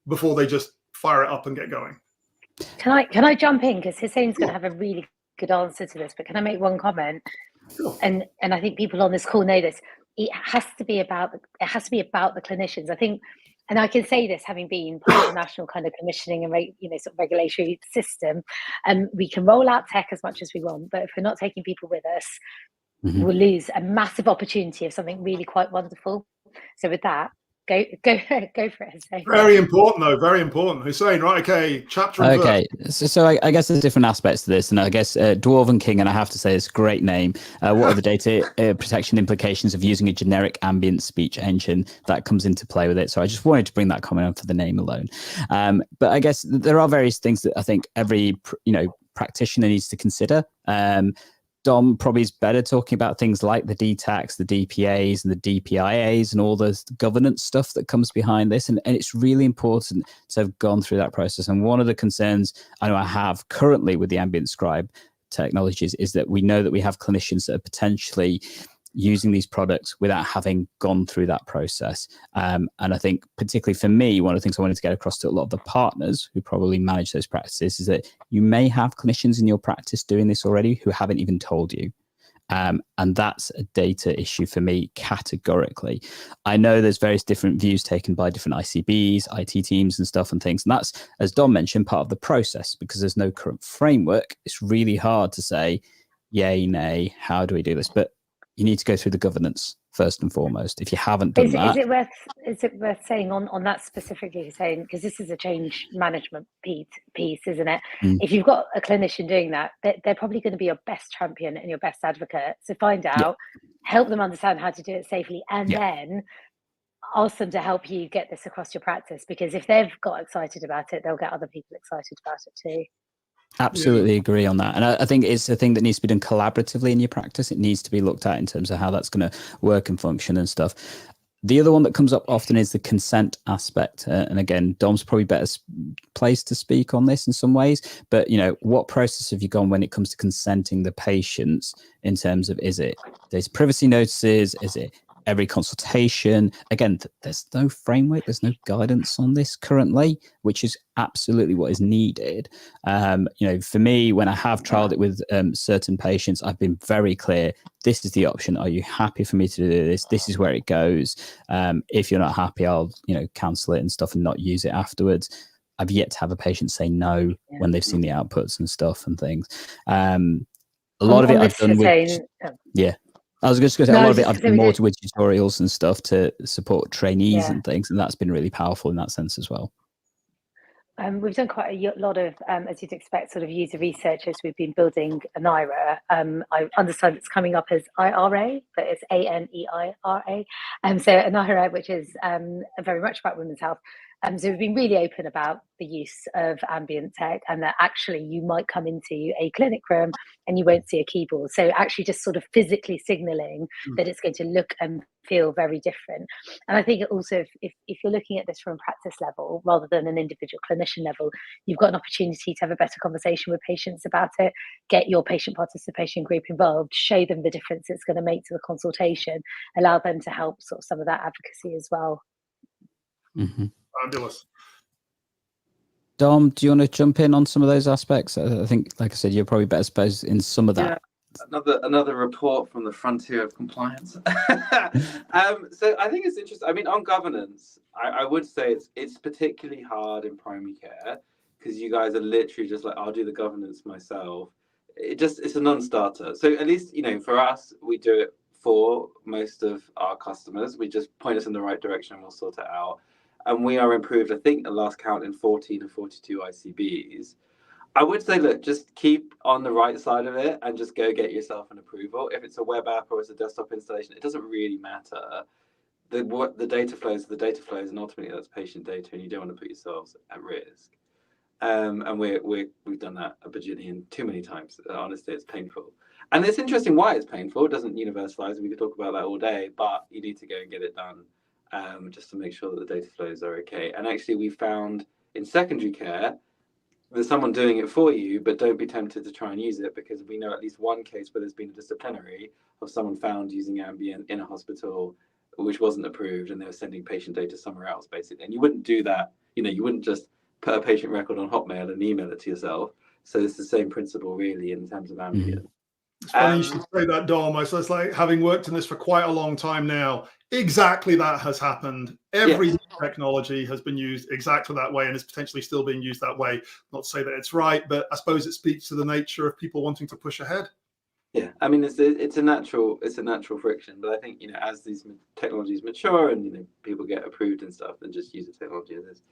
before they just fire it up and get going? Can I jump in, because Hussein's going to have a really good answer to this, but can I make one comment? Sure. And I think people on this call know this. It has to be about the clinicians. I think, and I can say this having been part of the national kind of commissioning and sort of regulatory system, we can roll out tech as much as we want, but if we're not taking people with us, we'll lose a massive opportunity of something really quite wonderful. So with that, go for it, Hussein. Very important, though. Very important. Hussein, right? Okay, chapter and verse. So I guess there's different aspects to this, and I guess Dwarven King, and I have to say it's a great name. What are the data protection implications of using a generic ambient speech engine that comes into play with it? So I just wanted to bring that comment on for the name alone. But I guess there are various things that I think every practitioner needs to consider. Dom probably is better talking about things like the DTACs, the DPAs, and the DPIAs, and all the governance stuff that comes behind this. And it's really important to have gone through that process. And one of the concerns I know I have currently with the Ambient Scribe technologies is that we know that we have clinicians that are potentially using these products without having gone through that process. And I think particularly for me, one of the things I wanted to get across to a lot of the partners who probably manage those practices is that you may have clinicians in your practice doing this already who haven't even told you. And that's a data issue for me categorically. I know there's various different views taken by different ICBs, IT teams and stuff and things. And that's, as Dom mentioned, part of the process, because there's no current framework. It's really hard to say, yay, nay, how do we do this? But you need to go through the governance first and foremost. If you haven't done that, is it worth saying on that specifically, saying, because this is a change management piece, isn't it? If you've got a clinician doing that, they're probably going to be your best champion and your best advocate. So find out, help them understand how to do it safely, and then ask them to help you get this across your practice. Because if they've got excited about it, they'll get other people excited about it too. Absolutely agree on that. And I think it's a thing that needs to be done collaboratively in your practice. It needs to be looked at in terms of how that's going to work and function and stuff. The other one that comes up often is the consent aspect. And again, Dom's probably better placed to speak on this in some ways. But, what process have you gone when it comes to consenting the patients in terms of, is it data privacy notices? Is it every consultation? Again, there's no framework, there's no guidance on this currently, which is absolutely what is needed. For me, when I have trialed it with certain patients, I've been very clear, this is the option. Are you happy for me to do this? This is where it goes. If you're not happy, I'll cancel it and stuff and not use it afterwards. I've yet to have a patient say no when they've seen the outputs and stuff and things. A lot of it I've done with... I was just going to say, a lot of it I've done more with tutorials and stuff to support trainees and things, and that's been really powerful in that sense as well. We've done quite a lot of, as you'd expect, sort of user research as we've been building ANIRA. I understand it's coming up as IRA, but it's ANEIRA. So ANIRA, which is very much about women's health. So we've been really open about the use of ambient tech, and that actually you might come into a clinic room and you won't see a keyboard. So actually just sort of physically signaling that it's going to look and feel very different. And I think also if you're looking at this from a practice level rather than an individual clinician level, you've got an opportunity to have a better conversation with patients about it, get your patient participation group involved, show them the difference it's going to make to the consultation, allow them to help sort of some of that advocacy as well. Fabulous. Dom, do you want to jump in on some of those aspects? I think, like I said, you're probably better supposed in some of that. Another report from the frontier of compliance. So I think it's interesting. I mean, on governance, I would say it's particularly hard in primary care because you guys are literally just like, I'll do the governance myself. it's a non-starter. So at least, for us, we do it for most of our customers. We just point us in the right direction and we'll sort it out. And we are improved, I think, at last count, in 14 or 42 ICBs. I would say, look, just keep on the right side of it and just go get yourself an approval. If it's a web app or it's a desktop installation, it doesn't really matter. The data flows, and ultimately that's patient data, and you don't want to put yourselves at risk. And we've done that a bajillion too many times. Honestly, it's painful. And it's interesting why it's painful. It doesn't universalize, and we could talk about that all day, but you need to go and get it done just to make sure that the data flows are okay. And actually, we found in secondary care, there's someone doing it for you, but don't be tempted to try and use it, because we know at least one case where there's been a disciplinary of someone found using Ambient in a hospital which wasn't approved, and they were sending patient data somewhere else, basically. And you wouldn't do that. You wouldn't just put a patient record on Hotmail and email it to yourself. So it's the same principle, really, in terms of Ambient. It's funny you should say that, Dom. So it's like, having worked in this for quite a long time now, exactly that has happened. Every technology has been used exactly that way and is potentially still being used that way. Not to say that it's right, but I suppose it speaks to the nature of people wanting to push ahead. Yeah, I mean, it's a natural friction, but I think, as these technologies mature and people get approved and stuff, then just use the technology as is.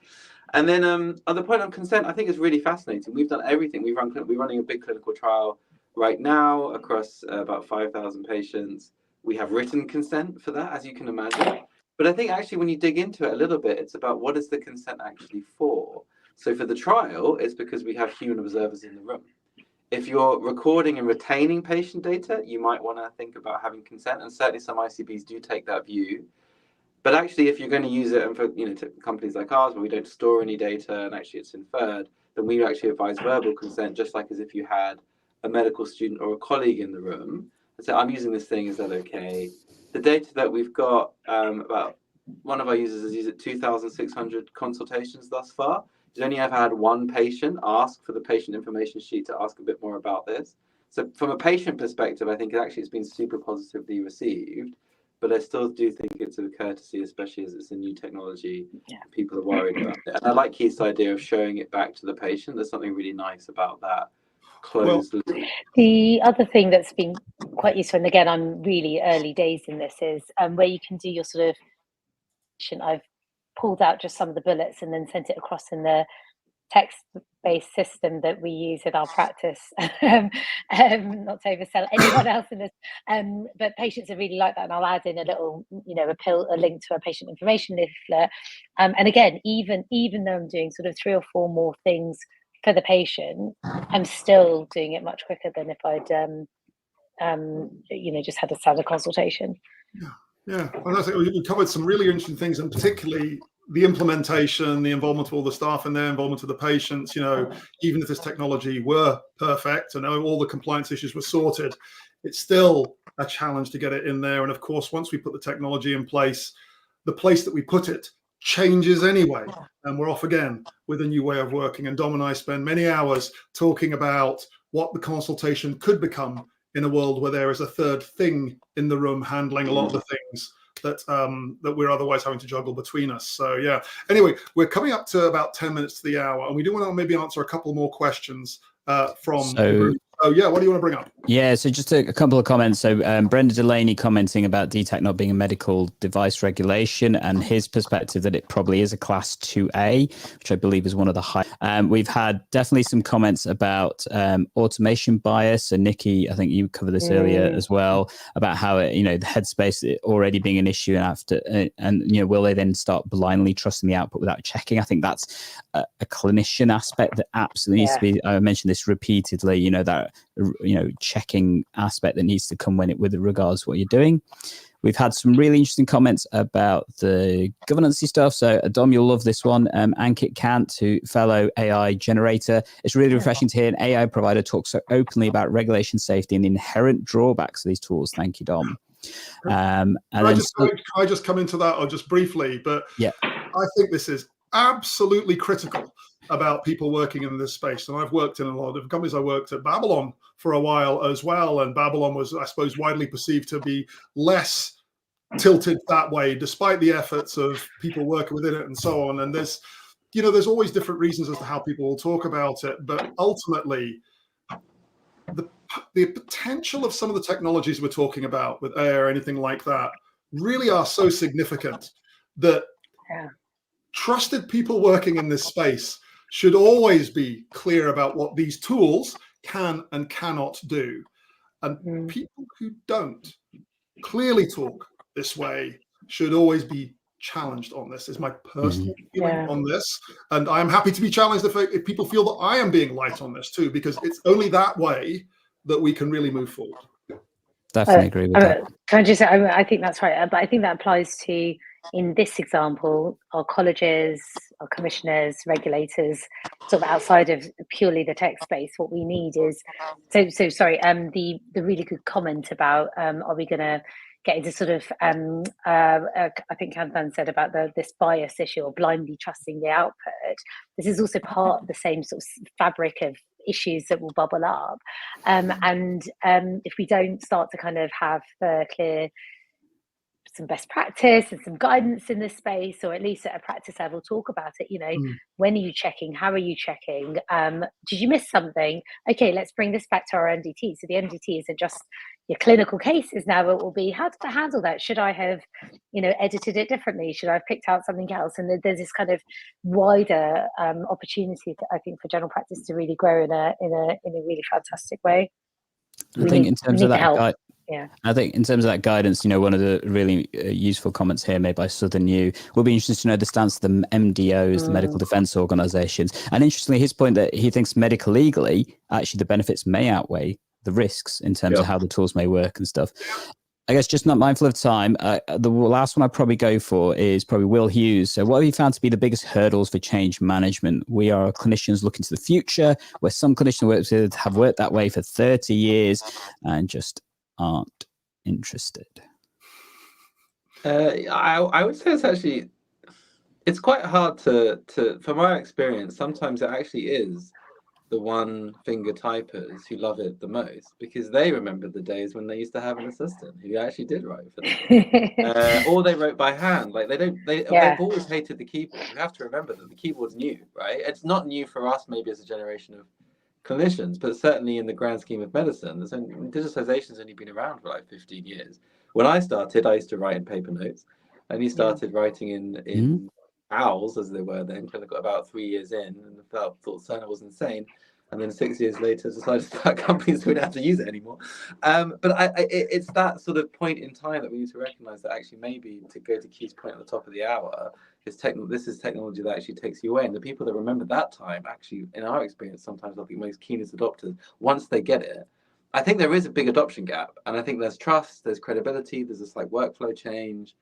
And then on the point on consent, I think it's really fascinating. We've done everything. We're running a big clinical trial right now across about 5,000 patients. We have written consent for that, as you can imagine. But I think actually when you dig into it a little bit, it's about what is the consent actually for. So for the trial, it's because we have human observers in the room. If you're recording and retaining patient data, you might want to think about having consent, and certainly some ICBs do take that view. But actually, if you're going to use it, and for to companies like ours where we don't store any data and actually it's inferred, then we actually advise verbal consent, just like as if you had a medical student or a colleague in the room and say, I'm using this thing, is that okay? The data that we've got, about one of our users has used it 2,600 consultations thus far. He's only ever had one patient ask for the patient information sheet to ask a bit more about this. So from a patient perspective, I think it's been super positively received, but I still do think it's a courtesy, especially as it's a new technology. Yeah. People are worried about it. And I like Keith's idea of showing it back to the patient. There's something really nice about that closed loop. The other thing that's been quite useful, and again, I'm really early days in this, is where you can do your sort of, I've pulled out just some of the bullets and then sent it across in the text-based system that we use in our practice. Not to oversell anyone else in this, but patients are really like that, and I'll add in a little, a link to a patient information leaflet. And again, even though I'm doing sort of 3 or 4 more things for the patient, I'm still doing it much quicker than if I'd, just had a standard consultation. Yeah, and I think we covered some really interesting things, and particularly the implementation, the involvement of all the staff and their involvement of the patients. Even if this technology were perfect and all the compliance issues were sorted, it's still a challenge to get it in there. And of course, once we put the technology in place, the place that we put it changes anyway, and we're off again with a new way of working. And Dom and I spend many hours talking about what the consultation could become in a world where there is a third thing in the room handling a lot of the things that we're otherwise having to juggle between us. So yeah, anyway, we're coming up to about 10 minutes to the hour, and we do want to maybe answer a couple more questions from the group. Oh yeah, what do you want to bring up? Yeah, so just a couple of comments. So Brenda Delaney commenting about DTAC not being a medical device regulation, and his perspective that it probably is a class 2A, which I believe is one of the high. We've had definitely some comments about automation bias. And Nikki, I think you covered this earlier as well, about how the headspace already being an issue, and will they then start blindly trusting the output without checking? I think that's a clinician aspect that absolutely needs to be. I mentioned this repeatedly. That checking aspect that needs to come with regards to what you're doing. We've had some really interesting comments about the governance-y stuff. So Dom, you'll love this one. Ankit Kant, fellow AI generator. It's really refreshing to hear an AI provider talk so openly about regulation, safety, and the inherent drawbacks of these tools. Thank you, Dom. Can I just come into that, or just briefly? But yeah, I think this is absolutely critical about people working in this space. And I've worked in a lot of companies. I worked at Babylon for a while as well. And Babylon was, I suppose, widely perceived to be less tilted that way, despite the efforts of people working within it and so on. And there's always different reasons as to how people will talk about it. But ultimately, the potential of some of the technologies we're talking about with AI or anything like that really are so significant that trusted people working in this space should always be clear about what these tools can and cannot do. And people who don't clearly talk this way should always be challenged on this, is my personal feeling on this. And I'm happy to be challenged if people feel that I am being light on this too, because it's only that way that we can really move forward. Definitely agree with that. Can I just say, I think that's right, but I think that applies to, in this example, our colleges, our commissioners, regulators, sort of outside of purely the tech space. What we need is, the really good comment about, are we going to get into sort of, I think Kantan said about this bias issue or blindly trusting the output. This is also part of the same sort of fabric of issues that will bubble up. And if we don't start to kind of have the clear, some best practice and some guidance in this space, or at least at a practice level, talk about it, you know, when are you checking? How are you checking? Did you miss something? Okay, let's bring this back to our MDT. So the MDT isn't just your clinical cases now, it will be, how did I handle that? Should I have, you know, edited it differently? Should I have picked out something else? And there's this kind of wider opportunity, I think, for general practice to really grow in a really fantastic way. I think in terms of that, Yeah. I think in terms of that guidance, you know, one of the really useful comments here made by Southern U will be interesting to know the stance of the MDOs, the medical defense organizations. And interestingly, his point that he thinks medical legally, actually the benefits may outweigh the risks in terms of how the tools may work and stuff. I guess just not mindful of time. The last one I'd probably go for is probably Will Hughes. So what have you found to be the biggest hurdles for change management? We are clinicians looking to the future, where some clinicians have worked that way for 30 years and just aren't interested. I would say it's quite hard to from my experience, sometimes it actually is the one finger typers who love it the most, because they remember the days when they used to have an assistant who actually did write for them. Or they wrote by hand. Like they've always hated the keyboard. You have to remember that the keyboard's new, right? It's not new for us maybe as a generation of clinicians, but certainly in the grand scheme of medicine, digitization's only been around for like 15 years. When I started, I used to write in paper notes, and he started writing in owls, as they were then, clinical, about 3 years in, and thought Cerner was insane. And then 6 years later, decided to start companies who wouldn't have to use it anymore. But it's that sort of point in time that we need to recognize that actually maybe, to go to Keith's point at the top of the hour, this is technology that actually takes you away. And the people that remember that time, actually, in our experience, sometimes are the most keenest adopters once they get it. I think there is a big adoption gap. And I think there's trust, there's credibility, there's this like workflow change.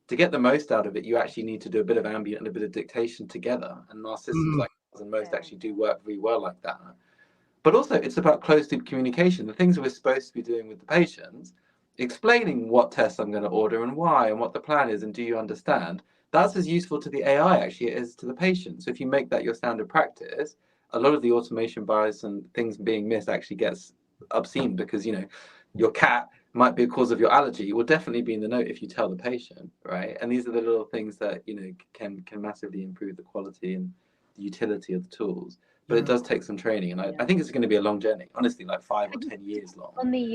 To get the most out of it, you actually need to do a bit of ambient and a bit of dictation together. And our systems like ours and most actually do work really well like that. But also, it's about closed-loop communication. The things that we're supposed to be doing with the patients, explaining what tests I'm going to order and why and what the plan is and do you understand, that's as useful to the AI actually as to the patient. So if you make that your standard practice, a lot of the automation bias and things being missed actually gets obscene, because, you know, your cat might be a cause of your allergy. It will definitely be in the note if you tell the patient, right? And these are the little things that, you know, can massively improve the quality and the utility of the tools. But it does take some training, and I think it's going to be a long journey, honestly, like 5 or 10 years long. On the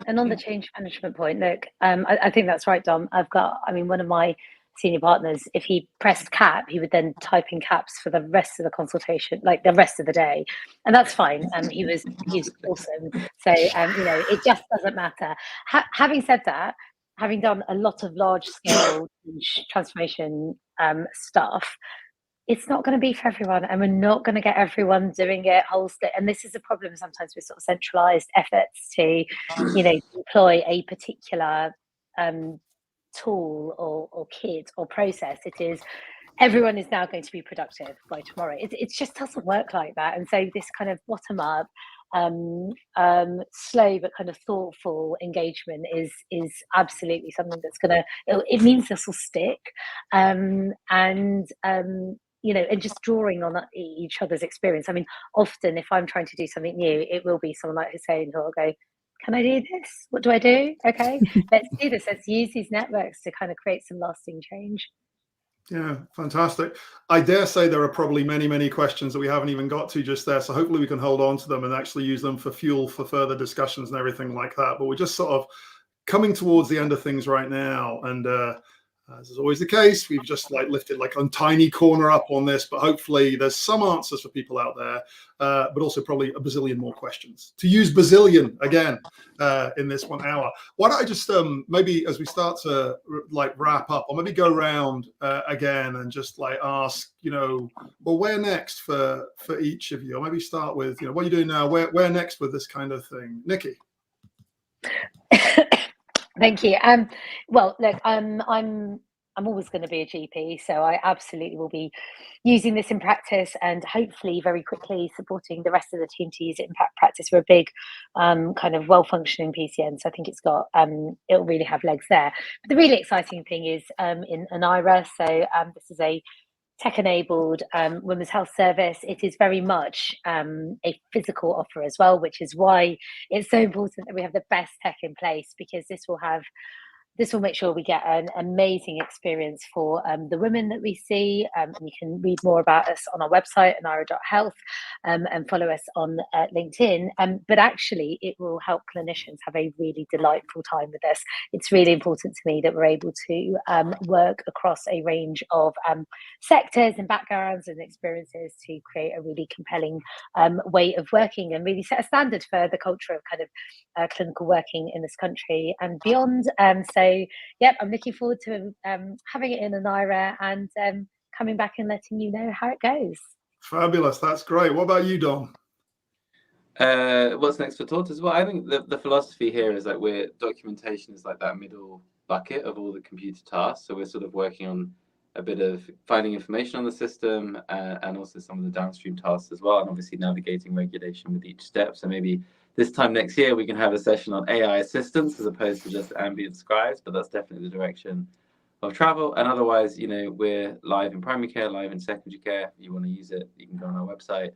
the change management point, look, I think that's right, Dom. One of my senior partners, if he pressed cap, he would then type in caps for the rest of the consultation, like the rest of the day, and that's fine. He's awesome. So you know, it just doesn't matter. Having said that, having done a lot of large scale transformation stuff, it's not going to be for everyone, and we're not going to get everyone doing it wholesale. And this is a problem sometimes with sort of centralized efforts to, you know, deploy a particular tool or kit or process. It is, everyone is now going to be productive by tomorrow. It just doesn't work like that. And so this kind of bottom up, slow but kind of thoughtful engagement is absolutely something that's gonna, it means this will stick. You know, and just drawing on each other's experience. I mean, often if I'm trying to do something new, it will be someone like Hussein who will go, can I do this? What do I do? Okay, let's do this. Let's use these networks to kind of create some lasting change. Yeah, fantastic. I dare say there are probably many, many questions that we haven't even got to just there. So hopefully we can hold on to them and actually use them for fuel for further discussions and everything like that. But we're just sort of coming towards the end of things right now. And as is always the case, we've just like lifted like a tiny corner up on this, but hopefully there's some answers for people out there, but also probably a bazillion more questions. To use bazillion again in this 1 hour. Why don't I just maybe as we start to like wrap up, or maybe go around again and just like ask, you know, well, where next for each of you? Or maybe start with, you know, what are you doing now? Where next with this kind of thing? Nikki. Thank you. Well, look, I'm always going to be a GP, so I absolutely will be using this in practice, and hopefully very quickly supporting the rest of the team to use it in practice. We're a big kind of well-functioning PCN, so I think it's got it'll really have legs there. But the really exciting thing is in ANIRA. So this is a tech-enabled women's health service. It is very much a physical offer as well, which is why it's so important that we have the best tech in place, because this will make sure we get an amazing experience for the women that we see. And you can read more about us on our website, anira.health, and follow us on LinkedIn. But actually, it will help clinicians have a really delightful time with us. It's really important to me that we're able to work across a range of sectors and backgrounds and experiences to create a really compelling way of working, and really set a standard for the culture of kind of clinical working in this country and beyond. So, yep, I'm looking forward to having it in ANIRA and coming back and letting you know how it goes. Fabulous. That's great. What about you, Dom? What's next for Tortoise? Well, I think the philosophy here is like documentation is like that middle bucket of all the computer tasks. So we're sort of working on a bit of finding information on the system and also some of the downstream tasks as well, and obviously navigating regulation with each step. So maybe this time next year we can have a session on AI assistants as opposed to just ambient scribes, but that's definitely the direction of travel. And otherwise, you know, we're live in primary care, live in secondary care. If you want to use it, you can go on our website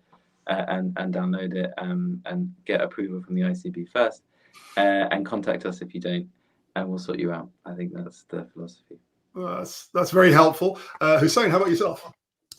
and download it and get approval from the ICB first, and contact us if you don't, and we'll sort you out. I think that's the philosophy. That's very helpful. Hussein, how about yourself?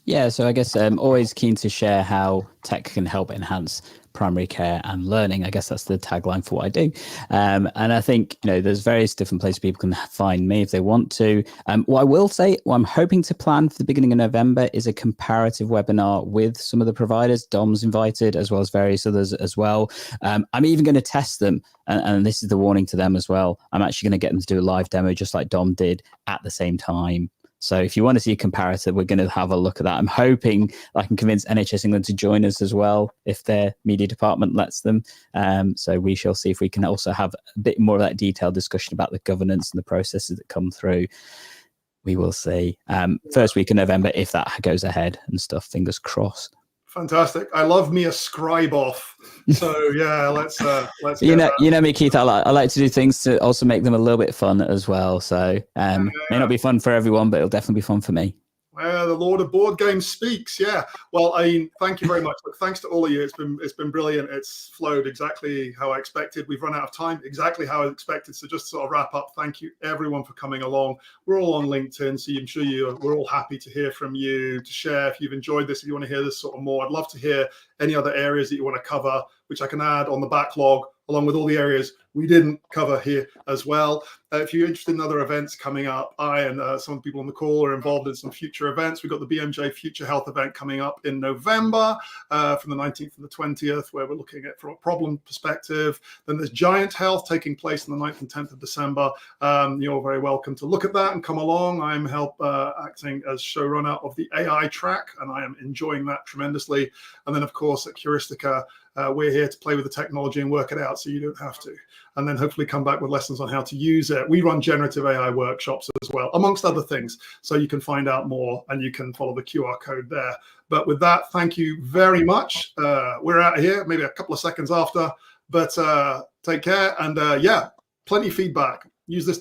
Yeah, so I guess I'm always keen to share how tech can help enhance primary care and learning. I guess that's the tagline for what I do. And I think, you know, there's various different places people can find me if they want to. What I will say, what I'm hoping to plan for the beginning of November is a comparative webinar with some of the providers. Dom's invited, as well as various others as well. I'm even going to test them. And this is the warning to them as well. I'm actually going to get them to do a live demo, just like Dom did, at the same time. So if you want to see a comparative, we're going to have a look at that. I'm hoping I can convince NHS England to join us as well, if their media department lets them. So we shall see if we can also have a bit more of that detailed discussion about the governance and the processes that come through. We will see. First week of November, if that goes ahead and stuff, fingers crossed. Fantastic. I love me a scribe off. So yeah, let's you know me, Keith. I like to do things to also make them a little bit fun as well. So may not be fun for everyone, but it'll definitely be fun for me. The Lord of Board Games speaks. Yeah. Well, I mean, thank you very much. Look, thanks to all of you. It's been brilliant. It's flowed exactly how I expected. We've run out of time, exactly how I expected. So just to sort of wrap up, thank you everyone for coming along. We're all on LinkedIn, so I'm sure we're all happy to hear from you, to share if you've enjoyed this, if you want to hear this sort of more. I'd love to hear any other areas that you want to cover, which I can add on the backlog, along with all the areas we didn't cover here as well. If you're interested in other events coming up, I and some of the people on the call are involved in some future events. We've got the BMJ Future Health event coming up in November from the 19th to the 20th, where we're looking at from a problem perspective. Then there's Giant Health taking place on the 9th and 10th of December. You're very welcome to look at that and come along. I'm acting as showrunner of the AI track, and I am enjoying that tremendously. And then, of course, at Curistica, we're here to play with the technology and work it out so you don't have to. And then hopefully come back with lessons on how to use it. We run generative AI workshops as well, amongst other things. So you can find out more and you can follow the QR code there. But with that, thank you very much. We're out of here, maybe a couple of seconds after, but take care. And yeah, plenty of feedback. Use this